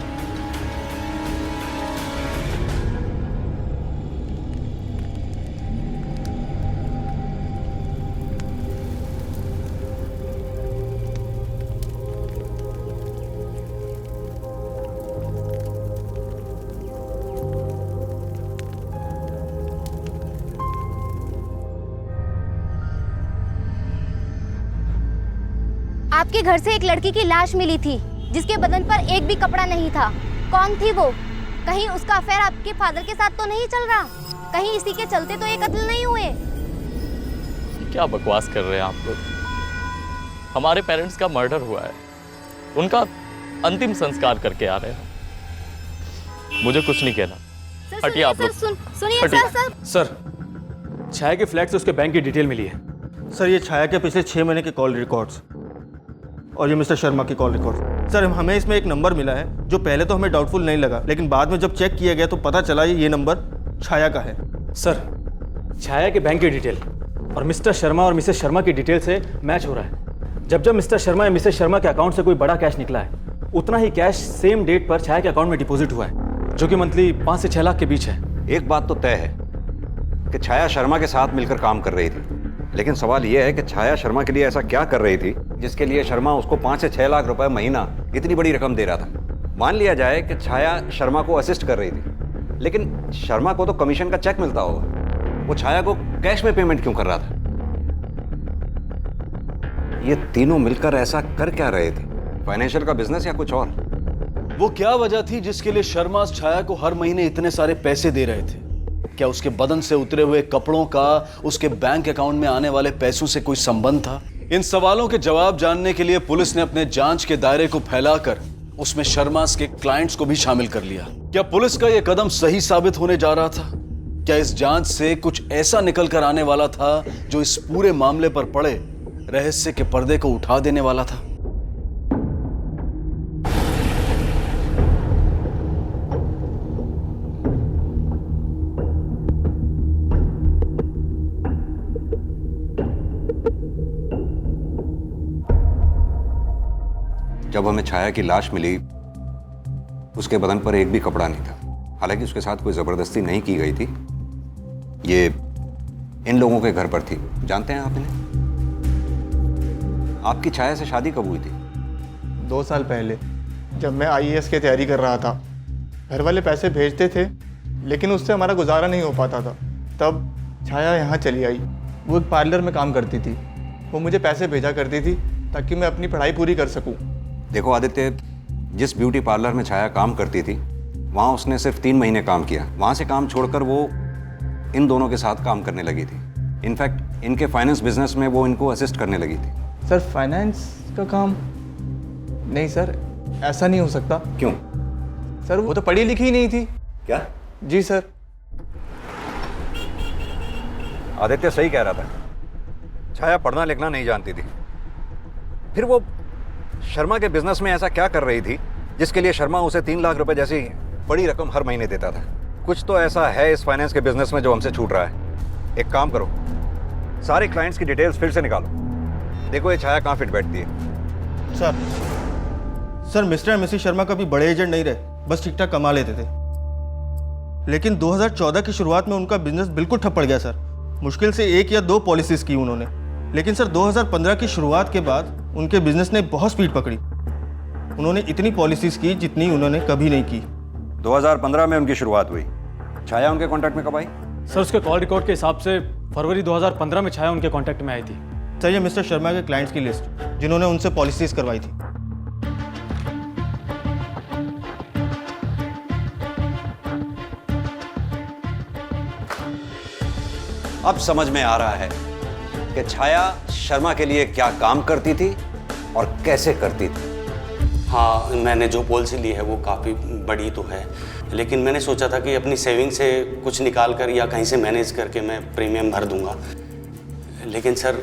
आपके घर से एक लड़की की लाश मिली थी जिसके बदन पर एक भी कपड़ा नहीं था। कौन थी वो? कहीं उसका अफेयर आपके फादर के साथ तो नहीं चल रहा? कहीं इसी के चलते तो ये कत्ल नहीं हुए? क्या बकवास कर रहे हैं आप लोग? हमारे पेरेंट्स का मर्डर हुआ है, उनका अंतिम संस्कार करके आ रहे हैं। मुझे कुछ नहीं कहना। हटिए आप लोग। सुनिए सर। सर, छाया के फ्लैट से उसके बैंक की डिटेल मिली है। सर ये छाया के पिछले 6 महीने के कॉल रिकॉर्ड्स और ये मिस्टर शर्मा की कॉल रिकॉर्ड। सर हमें इसमें एक नंबर मिला है जो पहले तो हमें डाउटफुल नहीं लगा, लेकिन बाद में जब चेक किया गया तो पता चला ये नंबर छाया का है। सर, छाया के बैंक की डिटेल और मिस्टर शर्मा और मिसेस शर्मा की डिटेल से मैच हो रहा है। जब मिस्टर शर्मा या मिसेस शर्मा के अकाउंट से कोई बड़ा कैश निकला है, उतना ही कैश सेम डेट पर छाया के अकाउंट में डिपॉजिट हुआ है, जो कि मंथली 5 से 6 लाख के बीच है। एक बात तो तय है कि छाया शर्मा के साथ मिलकर काम कर रही थी, लेकिन सवाल यह है कि छाया शर्मा के लिए ऐसा क्या कर रही थी जिसके लिए शर्मा उसको 5 से 6 लाख रुपए महीना इतनी बड़ी रकम दे रहा था। मान लिया जाए कि छाया शर्मा को असिस्ट कर रही थी, लेकिन शर्मा को तो कमीशन का चेक मिलता होगा, वो छाया को कैश में पेमेंट क्यों कर रहा था? ये तीनों मिलकर ऐसा कर क्या रहे थे? फाइनेंशियल का बिजनेस या कुछ और? वो क्या वजह थी जिसके लिए शर्मा छाया को हर महीने इतने सारे पैसे दे रहे थे? क्या उसके बदन से उतरे हुए कपड़ों का उसके बैंक अकाउंट में आने वाले पैसों से कोई संबंध था? इन सवालों के जवाब जानने के लिए पुलिस ने अपने जांच के दायरे को फैलाकर उसमें शर्मा के क्लाइंट्स को भी शामिल कर लिया। क्या पुलिस का यह कदम सही साबित होने जा रहा था? क्या इस जांच से कुछ ऐसा निकल कर आने वाला था जो इस पूरे मामले पर पड़े रहस्य के पर्दे को उठा देने वाला था? जब हमें छाया की लाश मिली, उसके बदन पर एक भी कपड़ा नहीं था। हालांकि उसके साथ कोई जबरदस्ती नहीं की गई थी। ये इन लोगों के घर पर थी। जानते हैं आप इन्हें? आपकी छाया से शादी कब हुई थी? 2 साल पहले, जब मैं IAS की तैयारी कर रहा था। घर वाले पैसे भेजते थे, लेकिन उससे हमारा गुजारा नहीं हो पाता था। तब छाया यहाँ चली आई। वो एक पार्लर में काम करती थी। वो मुझे पैसे भेजा करती थी ताकि मैं अपनी पढ़ाई पूरी कर सकूं। देखो आदित्य, जिस ब्यूटी पार्लर में छाया काम करती थी, वहाँ उसने सिर्फ 3 महीने काम किया। वहाँ से काम छोड़कर वो इन दोनों के साथ काम करने लगी थी। इनफैक्ट इनके फाइनेंस बिजनेस में वो इनको असिस्ट करने लगी थी। सर फाइनेंस का काम? नहीं सर, ऐसा नहीं हो सकता। क्यों? सर वो तो पढ़ी लिखी ही नहीं थी। क्या? जी सर। आदित्य सही कह रहा था, छाया पढ़ना लिखना नहीं जानती थी। फिर वो शर्मा के बिजनेस में ऐसा क्या कर रही थी जिसके लिए शर्मा उसे 3 लाख रुपए जैसी बड़ी रकम हर महीने देता था? कुछ तो ऐसा है इस फाइनेंस के बिजनेस में जो हमसे छूट रहा है। एक काम करो, सारे क्लाइंट्स की डिटेल्स फिर से निकालो, देखो ये छाया कहाँ फिट बैठती है। सर मिस्टर और मिसेस शर्मा कभी बड़े एजेंट नहीं रहे, बस ठीक ठाक कमा लेते थे। लेकिन 2014 की शुरुआत में उनका बिजनेस बिल्कुल ठप पड़ गया सर। मुश्किल से 1 या 2 पॉलिसीज की उन्होंने। लेकिन सर 2015 की शुरुआत के बाद उनके बिजनेस ने बहुत स्पीड पकड़ी। उन्होंने इतनी पॉलिसीज की जितनी उन्होंने कभी नहीं की। 2015 में उनकी शुरुआत हुई। छाया उनके कॉन्टैक्ट में कब आई? सर उसके कॉल रिकॉर्ड के हिसाब से फरवरी 2015 में छाया उनके कॉन्टैक्ट में आई थी। सर ये मिस्टर शर्मा के क्लाइंट्स की लिस्ट जिन्होंने उनसे पॉलिसीज करवाई थी। अब समझ में आ रहा है कि छाया शर्मा के लिए क्या काम करती थी और कैसे करती थी। हाँ, मैंने जो पॉलिसी ली है वो काफ़ी बड़ी तो है, लेकिन मैंने सोचा था कि अपनी सेविंग से कुछ निकाल कर या कहीं से मैनेज करके मैं प्रीमियम भर दूंगा। लेकिन सर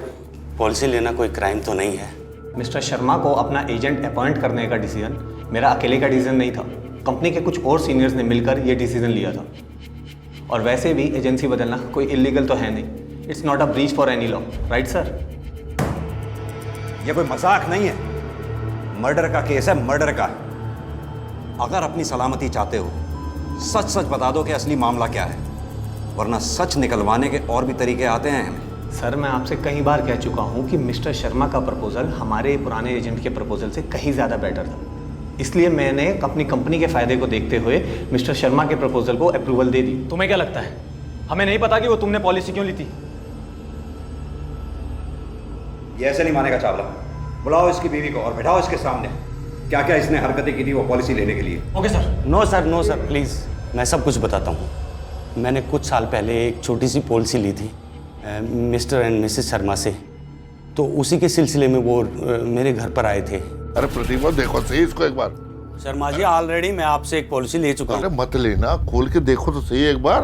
पॉलिसी लेना कोई क्राइम तो नहीं है। मिस्टर शर्मा को अपना एजेंट अपॉइंट करने का डिसीजन मेरा अकेले का डिसीजन नहीं था, कंपनी के कुछ और सीनियर्स ने मिलकर ये डिसीजन लिया था। और वैसे भी एजेंसी बदलना कोई इलीगल तो है नहीं। It's not a breach for any law, right sir? यह कोई मजाक नहीं है, मर्डर का केस है, मर्डर का। अगर अपनी सलामती चाहते हो, सच सच बता दो कि असली मामला क्या है, वरना सच निकलवाने के और भी तरीके आते हैं हमें। सर मैं आपसे कई बार कह चुका हूँ कि मिस्टर शर्मा का प्रपोजल हमारे पुराने एजेंट के प्रपोजल से कहीं ज़्यादा बेटर था। इसलिए मैंने अपनी कंपनी के फायदे को देखते हुए मिस्टर शर्मा के प्रपोजल को अप्रूवल दे दी। तुम्हें क्या लगता है हमें नहीं पता कि वो तुमने पॉलिसी क्यों ली थी? ये ऐसे नहीं मानेगा चावला। बुलाओ इसकी बीवी को और बैठाओ इसके सामने। क्या क्या इसने हरकतें की थी वो पॉलिसी लेने के लिए। Okay sir. No sir please, मैं सब कुछ बताता हूँ। मैंने कुछ साल पहले एक छोटी सी पॉलिसी ली थी मिस्टर एंड मिसेस शर्मा से, तो उसी के सिलसिले में वो मेरे घर पर आए थे। अरे प्रतिभा देखो सही इसको एक बार। शर्मा जी ऑलरेडी मैं आपसे एक पॉलिसी ले चुका हूँ। अरे मत लेना, खोल के देखो तो सही एक बार।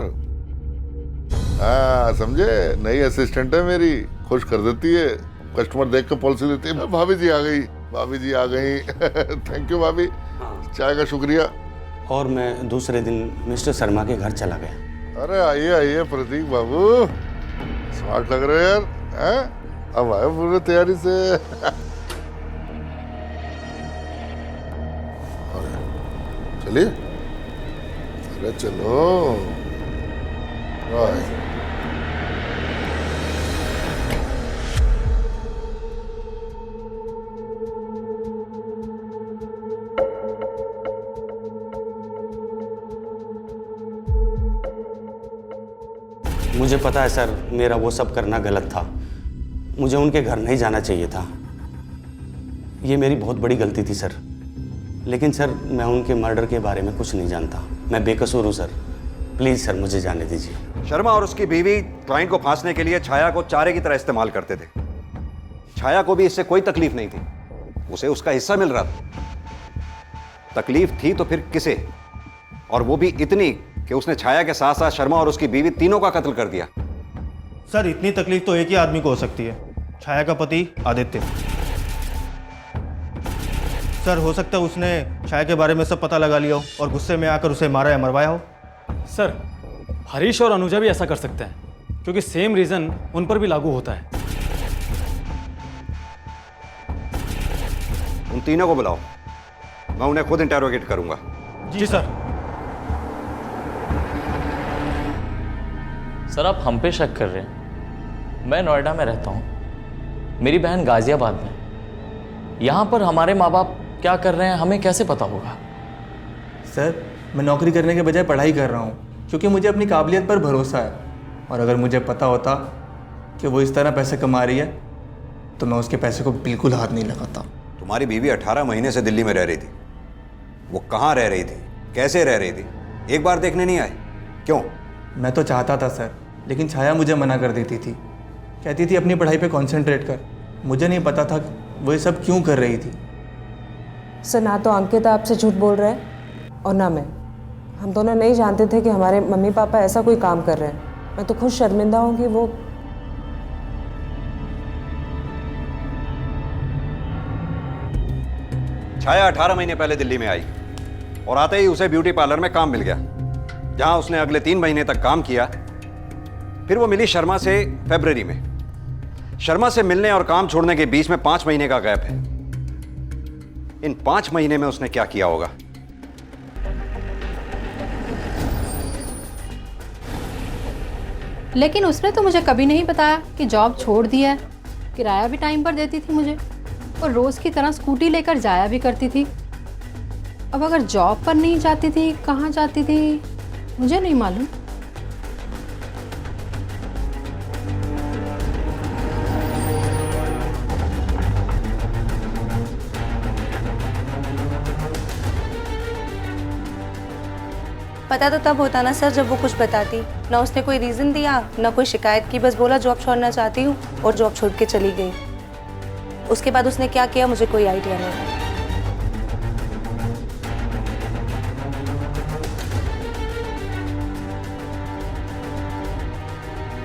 हाँ समझे, नई असिस्टेंट है मेरी, खुश कर देती है, कस्टमर देख के पॉलिसी देती है। भाभी जी आ गई, भाभी जी आ गई। थैंक यू भाभी, चाय का शुक्रिया। और मैं दूसरे दिन मिस्टर शर्मा के घर चला गया। अरे आइए आइए प्रतीक बाबू, स्मार्ट लग रहे हो यार। हैं? अब आए पूरी तैयारी से। चलिए, अरे चलो। मुझे पता है सर, मेरा वो सब करना गलत था। मुझे उनके घर नहीं जाना चाहिए था। ये मेरी बहुत बड़ी गलती थी सर। लेकिन सर मैं उनके मर्डर के बारे में कुछ नहीं जानता, मैं बेकसूर हूँ सर। प्लीज़ सर मुझे जाने दीजिए। शर्मा और उसकी बीवी क्लाइंट को फांसने के लिए छाया को चारे की तरह इस्तेमाल करते थे। छाया को भी इससे कोई तकलीफ नहीं थी, उसे उसका हिस्सा मिल रहा था। तकलीफ थी तो फिर किसे, और वो भी इतनी कि उसने छाया के साथ साथ शर्मा और उसकी बीवी तीनों का कत्ल कर दिया। सर इतनी तकलीफ तो एक ही आदमी को हो सकती है, छाया का पति आदित्य। सर हो सकता है उसने छाया के बारे में सब पता लगा लिया हो और गुस्से में आकर उसे मारा या मरवाया हो। सर हरीश और अनुजा भी ऐसा कर सकते हैं, क्योंकि सेम रीजन उन पर भी लागू होता है। उन तीनों को बुलाओ, मैं उन्हें खुद इंटेरोगेट करूंगा। जी सर। सर आप हम पे शक कर रहे हैं। मैं नोएडा में रहता हूँ, मेरी बहन गाजियाबाद में। यहाँ पर हमारे माँ बाप क्या कर रहे हैं हमें कैसे पता होगा? सर मैं नौकरी करने के बजाय पढ़ाई कर रहा हूँ, क्योंकि मुझे अपनी काबिलियत पर भरोसा है। और अगर मुझे पता होता कि वो इस तरह पैसे कमा रही है तो मैं उसके पैसे को बिल्कुल हाथ नहीं लगाता। तुम्हारी बीवी 18 महीने से दिल्ली में रह रही थी, वो कहाँ रह रही थी, कैसे रह रही थी, एक बार देखने नहीं आए? क्यों? मैं तो चाहता था सर, लेकिन छाया मुझे मना कर देती थी, कहती थी अपनी पढ़ाई पे कंसंट्रेट कर। मुझे नहीं पता था वो ये सब क्यों कर रही थी। सर ना तो अंकित आपसे झूठ बोल रहे हैं और ना मैं। हम दोनों नहीं जानते थे कि हमारे मम्मी पापा ऐसा कोई काम कर रहे हैं। मैं तो खुद शर्मिंदा हूँ कि वो छाया 18 महीने पहले दिल्ली में आई और आते ही उसे ब्यूटी पार्लर में काम मिल गया, जहां उसने अगले 3 महीने तक काम किया। फिर वो मिली शर्मा से फरवरी में। शर्मा से मिलने और काम छोड़ने के बीच में 5 महीने का गैप है। इन 5 महीने में उसने क्या किया होगा? लेकिन उसने तो मुझे कभी नहीं बताया कि जॉब छोड़ दिया है। किराया भी टाइम पर देती थी मुझे और रोज़ की तरह स्कूटी लेकर जाया भी करती थी। अब अगर जॉब पर नहीं जाती थी, कहाँ जाती थी मुझे नहीं मालूम। पता तो तब होता ना सर जब वो कुछ बताती। ना उसने कोई रीज़न दिया, ना कोई शिकायत की, बस बोला जॉब छोड़ना चाहती हूँ और जॉब छोड़ के चली गई। उसके बाद उसने क्या किया मुझे कोई आइडिया नहीं।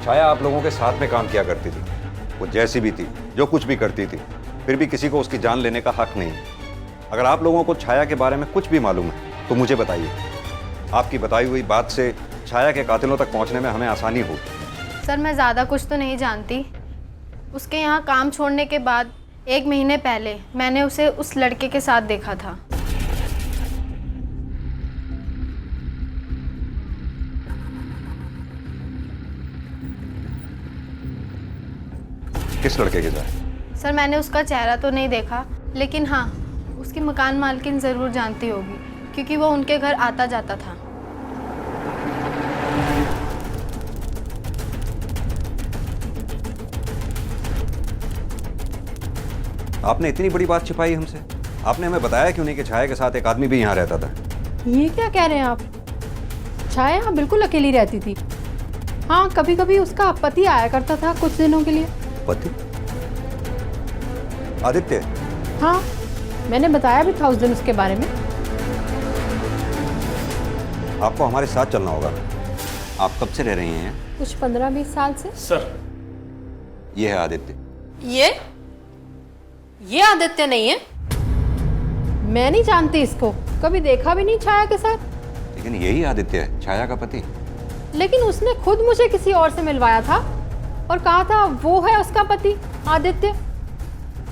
छाया आप लोगों के साथ में काम किया करती थी, वो जैसी भी थी, जो कुछ भी करती थी, फिर भी किसी को उसकी जान लेने का हक नहीं। अगर आप लोगों को छाया के बारे में कुछ भी मालूम है तो मुझे बताइए। आपकी बताई हुई बात से छाया के कातिलों तक पहुंचने में हमें आसानी होगी। सर मैं ज़्यादा कुछ तो नहीं जानती। उसके यहाँ काम छोड़ने के बाद 1 महीने पहले मैंने उसे उस लड़के के साथ देखा था। किस लड़के के साथ? सर मैंने उसका चेहरा तो नहीं देखा, लेकिन हाँ उसकी मकान मालकिन ज़रूर जानती होगी, क्योंकि वो उनके घर आता जाता था। आपने इतनी बड़ी बात छिपाई हमसे? आपने हमें बताया क्यों नहीं कि छाया के साथ एक आदमी भी यहाँ रहता था? ये क्या कह रहे हैं आप? छाया यहाँ बिल्कुल अकेली रहती थी। हाँ, कभी कभी उसका पति आया करता था कुछ दिनों के लिए। पति? आदित्य? हाँ, मैंने बताया भी था उस दिन उसके बारे में। आपको हमारे साथ चलना होगा। आप कब से रह रही हैं? कुछ 15-20 साल से। सर, ये है आदित्य। ये आदित्य नहीं है। मैं नहीं जानती इसको, कभी देखा भी नहीं छाया के साथ। लेकिन यही आदित्य है, छाया का पति। लेकिन उसने खुद मुझे किसी और से मिलवाया था और कहा था वो है उसका पति आदित्य।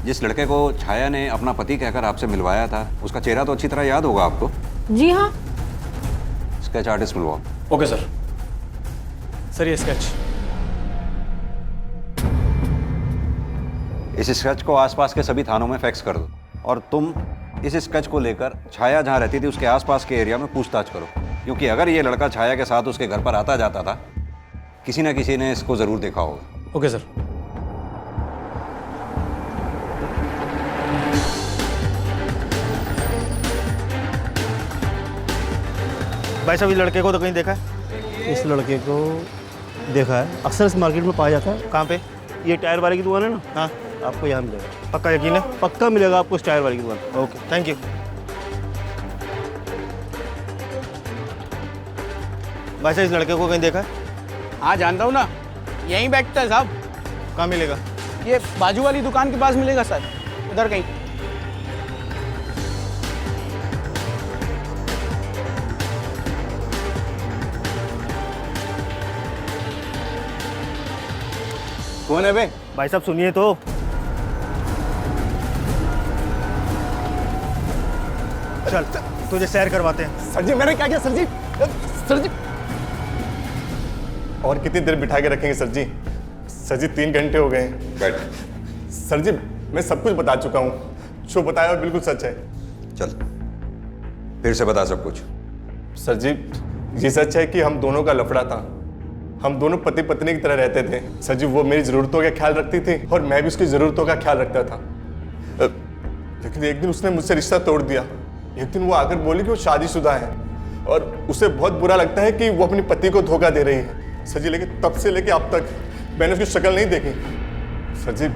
जिस लड़के को छाया ने अपना पति कहकर आपसे मिलवाया था, उसका चेहरा तो अच्छी तरह याद होगा आपको। जी हाँ। स्केच आर्टिस्ट मिलवाओ। Okay sir. सर, ये स्केच। इस स्केच को आसपास के सभी थानों में फैक्स कर दो और तुम इस स्केच को लेकर छाया जहाँ रहती थी उसके आसपास के एरिया में पूछताछ करो, क्योंकि अगर ये लड़का छाया के साथ उसके घर पर आता जाता था, किसी न किसी ने इसको जरूर देखा होगा। Okay sir. भाई साहब, इस लड़के को तो कहीं देखा है? इस लड़के को देखा है, अक्सर इस मार्केट में पाया जाता है। कहाँ पे? ये टायर वाले की दुकान है ना? हाँ, आपको यहाँ मिलेगा। पक्का यकीन है? पक्का मिलेगा आपको इस टायर वाले की दुकान। Okay, thank you. भाई साहब, इस लड़के को कहीं देखा है? हाँ, जानता हूँ ना, यहीं बैठता है साहब। कहाँ मिलेगा? ये बाजू वाली दुकान के पास मिलेगा सर, उधर कहीं। कौन है बे? भाई साहब सुनिए तो। चल, तुझे सैर करवाते हैं। सर जी, मैंने क्या किया? सर जी, सर जी। और कितनी देर बिठा के रखेंगे सर जी? सर जी, 3 घंटे हो गए हैं। बैठ। सर जी, मैं सब कुछ बता चुका हूँ, जो बताया और बिल्कुल सच है। चल, फिर से बता सब कुछ। सर जी, ये सच है कि हम दोनों का लफड़ा था। हम दोनों पति पत्नी की तरह रहते थे। सर जी, वो मेरी ज़रूरतों का ख्याल रखती थी और मैं भी उसकी ज़रूरतों का ख्याल रखता था। लेकिन एक दिन उसने मुझसे रिश्ता तोड़ दिया। एक दिन वो आकर बोली कि वो शादीशुदा है और उसे बहुत बुरा लगता है कि वो अपने पति को धोखा दे रही है। सर जी, लेकिन तब से लेके अब तक मैंने उसकी शक्ल नहीं देखी। सर जी,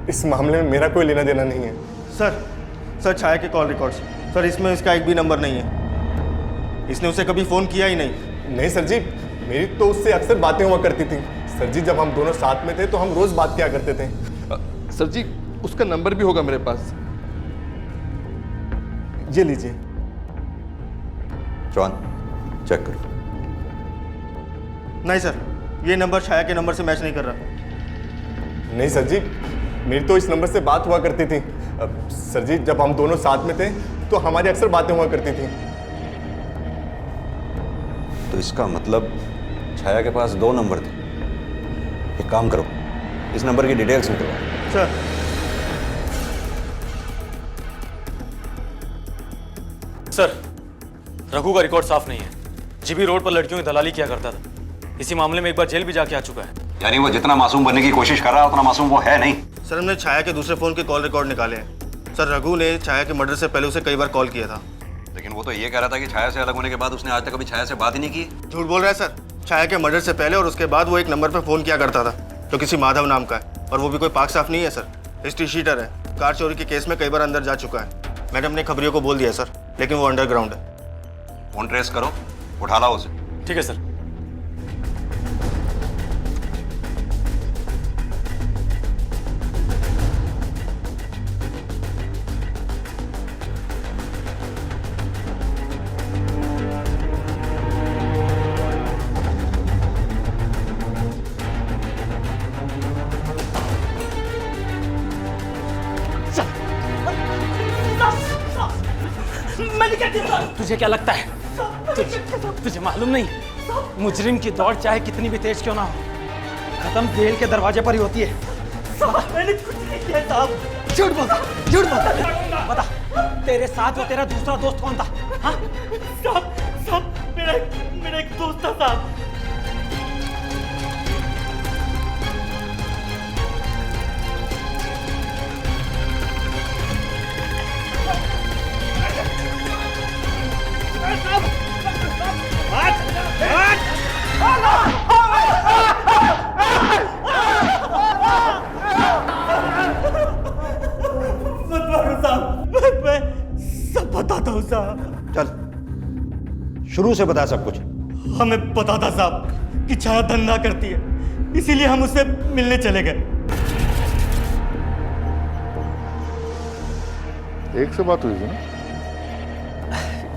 इस मामले में मेरा कोई लेना देना नहीं है। सर, छाया के कॉल रिकॉर्ड्स। सर, इसमें इसका एक भी नंबर नहीं है। इसने उसे कभी फ़ोन किया ही नहीं। नहीं सर जी, मेरी तो उससे अक्सर बातें हुआ करती थी। सर जी, जब हम दोनों साथ में थे तो हम रोज बात किया करते थे। सर जी, उसका नंबर भी होगा मेरे पास। ये लीजिए। जॉन, चेक करो। नहीं सर, ये नंबर छाया के नंबर से मैच नहीं कर रहा। नहीं सर जी, मेरी तो इस नंबर से बात हुआ करती थी। सर जी, जब हम दोनों साथ में थे तो हमारी अक्सर बातें हुआ करती थी। तो इसका मतलब छाया के पास 2 नंबर थे। एक काम करो, इस नंबर की डिटेल्स निकलवाओ। सर, सर, रघु का रिकॉर्ड साफ नहीं है। जीबी रोड पर लड़कियों की दलाली किया करता था। इसी मामले में एक बार जेल भी जाके आ चुका है। यानी वो जितना मासूम बनने की कोशिश कर रहा है उतना मासूम वो है नहीं। सर, हमने छाया के दूसरे फ़ोन के कॉल रिकॉर्ड निकाले हैं। सर, रघु ने छाया के मर्डर से पहले उसे कई बार कॉल किया था। लेकिन वो तो ये कह रहा था कि छाया से अलग होने के बाद उसने आज तक कभी छाया से बात ही नहीं की। झूठ बोल रहा है सर। छाया के मर्डर से पहले और उसके बाद वो एक नंबर पर फ़ोन किया करता था जो किसी माधव नाम का है, और वो भी कोई पाक साफ नहीं है सर। हिस्ट्री शीटर है। कार चोरी के केस में कई बार अंदर जा चुका है। मैंने अपने खबरियों को बोल दिया सर, लेकिन वो अंडरग्राउंड है। फोन ट्रेस करो, उठा लाओ उसे। ठीक है सर। तुझे क्या लगता है? तुझे मालूम नहीं, मुजरिम की दौड़ चाहे कितनी भी तेज क्यों ना हो, खत्म जेल के दरवाजे पर ही होती है। मैंने कुछ नहीं किया साहब। झूठ बोलता, झूठ बोलता। बता, तेरे साथ वो तेरा दूसरा दोस्त कौन था? हाँ? साहब, मेरा एक दोस्त था साहब। बताता हूँ साहब। चल शुरू से बता सब कुछ। हमें पता था साहब कि छाया धंधा करती है, इसीलिए हम उससे मिलने चले गए। एक से बात हुई थी ना?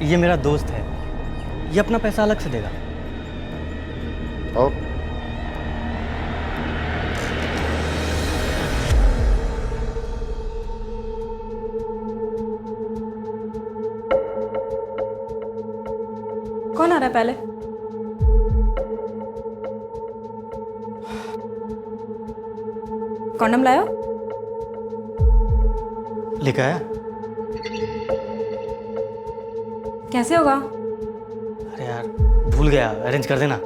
ये मेरा दोस्त है, ये अपना पैसा अलग से देगा। और कौन आ रहा है पहले? कॉन्डम लायो? लेकर आया? कैसे होगा? अरे यार भूल गया, अरेंज कर देना।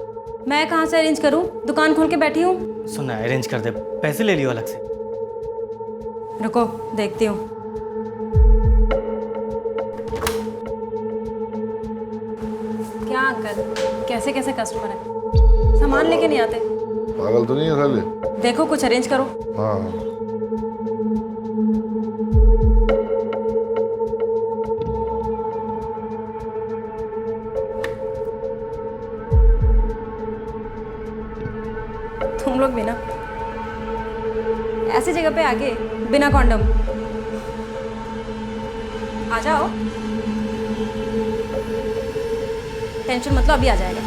मैं कहाँ से अरेंज करूँ? दुकान खोल के बैठी हूँ। सुनना, अरेंज कर दे, पैसे ले लियो अलग से। रुको देखती हूँ। क्या अंकल, कैसे कैसे कस्टमर है, सामान लेके नहीं आते। पागल तो नहीं है साले? देखो कुछ अरेंज करो। हाँ तुम लोग भी ना ऐसी जगह पे आके बिना कॉन्डम। आ जाओ, टेंशन मत लो, अभी आ जाएगा।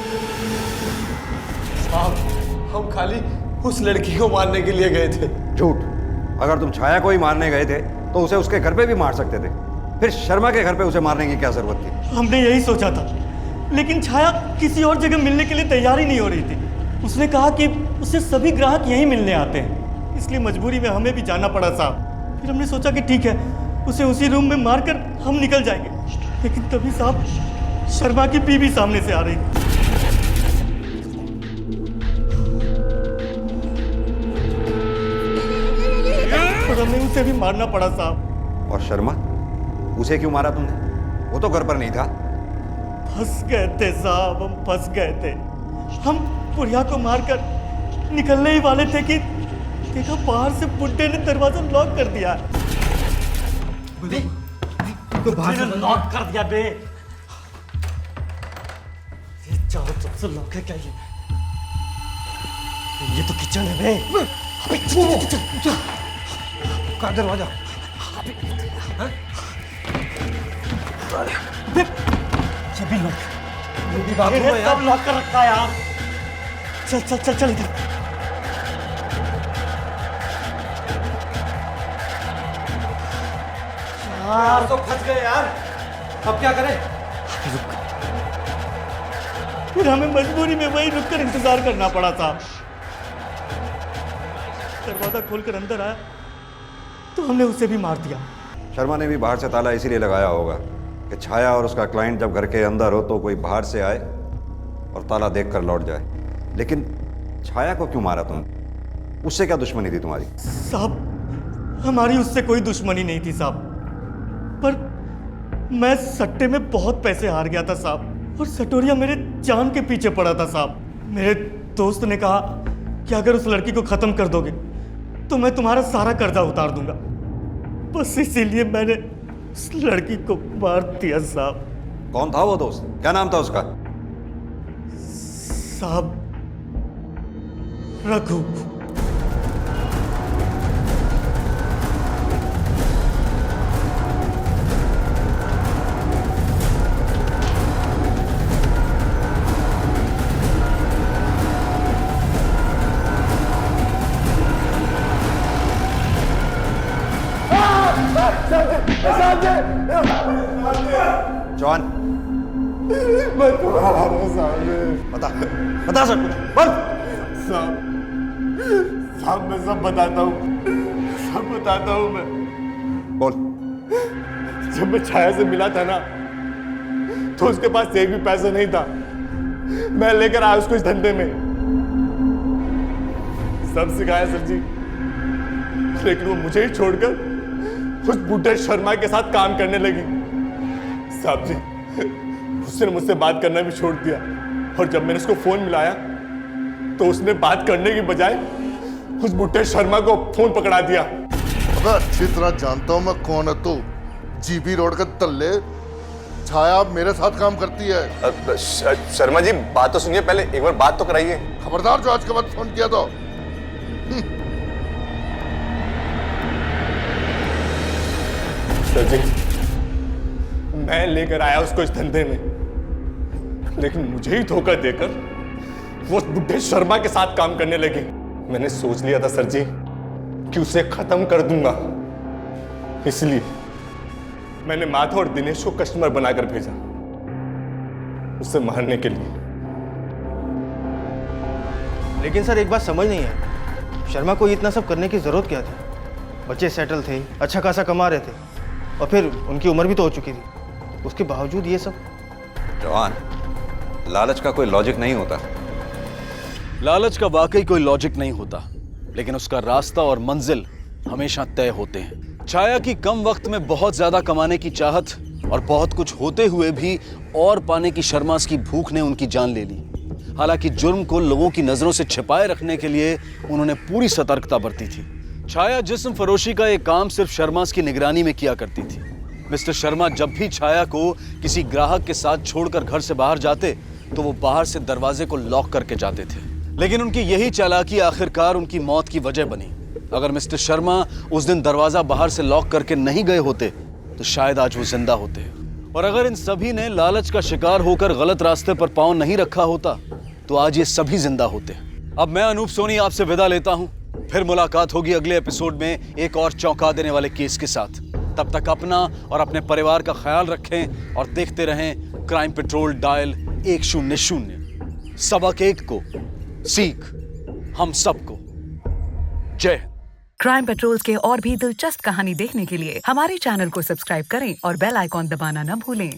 साहब हम खाली उस लड़की को मारने के लिए गए थे। झूठ। अगर तुम छाया को ही मारने गए थे तो उसे उसके घर पे भी मार सकते थे, फिर शर्मा के घर पे उसे मारने की क्या जरूरत थी? हमने यही सोचा था, लेकिन छाया किसी और जगह मिलने के लिए तैयार ही नहीं हो रही थी। उसने कहा कि उससे सभी ग्राहक यहीं मिलने आते हैं, इसलिए मजबूरी में हमें भी जाना पड़ा साहब। फिर हमने सोचा कि ठीक है, उसे उसी रूम में मारकर हम निकल जाएंगे, लेकिन तभी साहब शर्मा की बीवी सामने से आ रही थी। और हमें उसे भी मारना पड़ा साहब। और शर्मा, उसे क्यों मारा तुमने? वो तो घर पर नहीं था। फंस गए थे साहब, हम फंस गए थे। हम बुढ़िया को मारकर निकलने ही वाले थे कि देखा बाहर से बुड्ढे ने दरवाजा लॉक कर दिया। लॉक कर दिया बे। ये चारों तरफ से लॉक है क्या? ये तो किचन है बे। का दरवाजा? ये भी लॉक, ये भी सब लॉक कर रखा है यार। चल चल चल चल इधर। यार तो फंस गए यार, अब क्या करें? फिर हमें मजबूरी में वहीं रुककर इंतजार करना पड़ा था। दरवाजा खोलकर अंदर आया तो हमने उसे भी मार दिया। शर्मा ने भी बाहर से ताला इसीलिए लगाया होगा कि छाया और उसका क्लाइंट जब घर के अंदर हो तो कोई बाहर से आए और ताला देखकर लौट जाए। लेकिन छाया को क्यों मारा तुमने? उससे क्या दुश्मनी थी तुम्हारी? साहब हमारी उससे कोई दुश्मनी नहीं थी साहब, पर मैं सट्टे में बहुत पैसे हार गया था साहब, और सटोरिया मेरे जान के पीछे पड़ा था साहब। मेरे दोस्त ने कहा कि अगर उस लड़की को खत्म कर दोगे तो मैं तुम्हारा सारा कर्जा उतार दूंगा। बस इसीलिए मैंने उस लड़की को मार दिया साहब। कौन था वो दोस्त? क्या नाम था उसका? साहब रघु। जॉन, मैं तुम्हारा सामने बता सब कुछ बोल। साहब मैं सब बताता हूँ मैं। बोल। जब मैं छाया से मिला था ना तो उसके पास एक भी पैसा नहीं था। मैं लेकर आया उसको इस धंधे में, सब सिखाया सर जी, लेकिन वो मुझे ही छोड़कर उस बुड्ढे शर्मा के साथ काम करने लगी। साहब जी उसने मुझसे बात करना भी छोड़ दिया, और जब मैंने उसको फोन मिलाया तो उसने बात करने की बजाय उस बुड्ढे शर्मा को फोन पकड़ा दिया। अबे अच्छी तरह जानता हूं मैं कौन है तू। जीबी रोड के तल्ले छाया अब मेरे साथ काम करती है। शर्मा जी बात तो सुनिए, पहले एक बार बात तो कराइए। खबरदार जो आज के बाद फोन किया तो। सर जी, मैं लेकर आया उसको इस धंधे में, लेकिन मुझे ही धोखा देकर वो उस बुढ़े शर्मा के साथ काम करने लगी। मैंने सोच लिया था सर जी कि उसे खत्म कर दूंगा, इसलिए मैंने माधव और दिनेश को कस्टमर बनाकर भेजा उसे मारने के लिए। लेकिन सर एक बात समझ नहीं है, शर्मा को इतना सब करने की जरूरत क्या थी? बच्चे सेटल थे, अच्छा खासा कमा रहे थे, और फिर उनकी उम्र भी तो हो चुकी थी, उसके बावजूद ये सब। जवान, लालच का कोई लॉजिक नहीं होता। लालच का वाकई कोई लॉजिक नहीं होता, लेकिन उसका रास्ता और मंजिल हमेशा तय होते हैं। छाया की कम वक्त में बहुत ज्यादा कमाने की चाहत और बहुत कुछ होते हुए भी और पाने की शर्मास की भूख ने उनकी जान ले ली। हालांकि जुर्म को लोगों की नजरों से छिपाए रखने के लिए उन्होंने पूरी सतर्कता बरती थी। छाया जिस्म फरोशी का एक काम सिर्फ शर्मास की निगरानी में किया करती थी। मिस्टर शर्मा जब भी छाया को किसी ग्राहक के साथ छोड़कर घर से बाहर जाते तो वो बाहर से दरवाजे को लॉक करके जाते थे, लेकिन उनकी यही चालाकी आखिरकार उनकी मौत की वजह बनी। अगर मिस्टर शर्मा उस दिन दरवाजा बाहर से लॉक करके नहीं गए होते तो शायद आज वो जिंदा होते। और अगर इन सभी ने लालच का शिकार होकर गलत रास्ते पर पांव नहीं रखा होता तो आज ये सभी जिंदा होते। अब मैं अनूप सोनी आपसे विदा लेता हूं, फिर मुलाकात होगी अगले एपिसोड में एक और चौंका देने वाले केस के साथ। तब तक अपना और अपने परिवार का ख्याल रखें और देखते रहें क्राइम पेट्रोल डायल 100। सबक एक को सीख हम सबको। जय हिंद। क्राइम पेट्रोल के और भी दिलचस्प कहानी देखने के लिए हमारे चैनल को सब्सक्राइब करें और बेल आइकॉन दबाना न भूलें।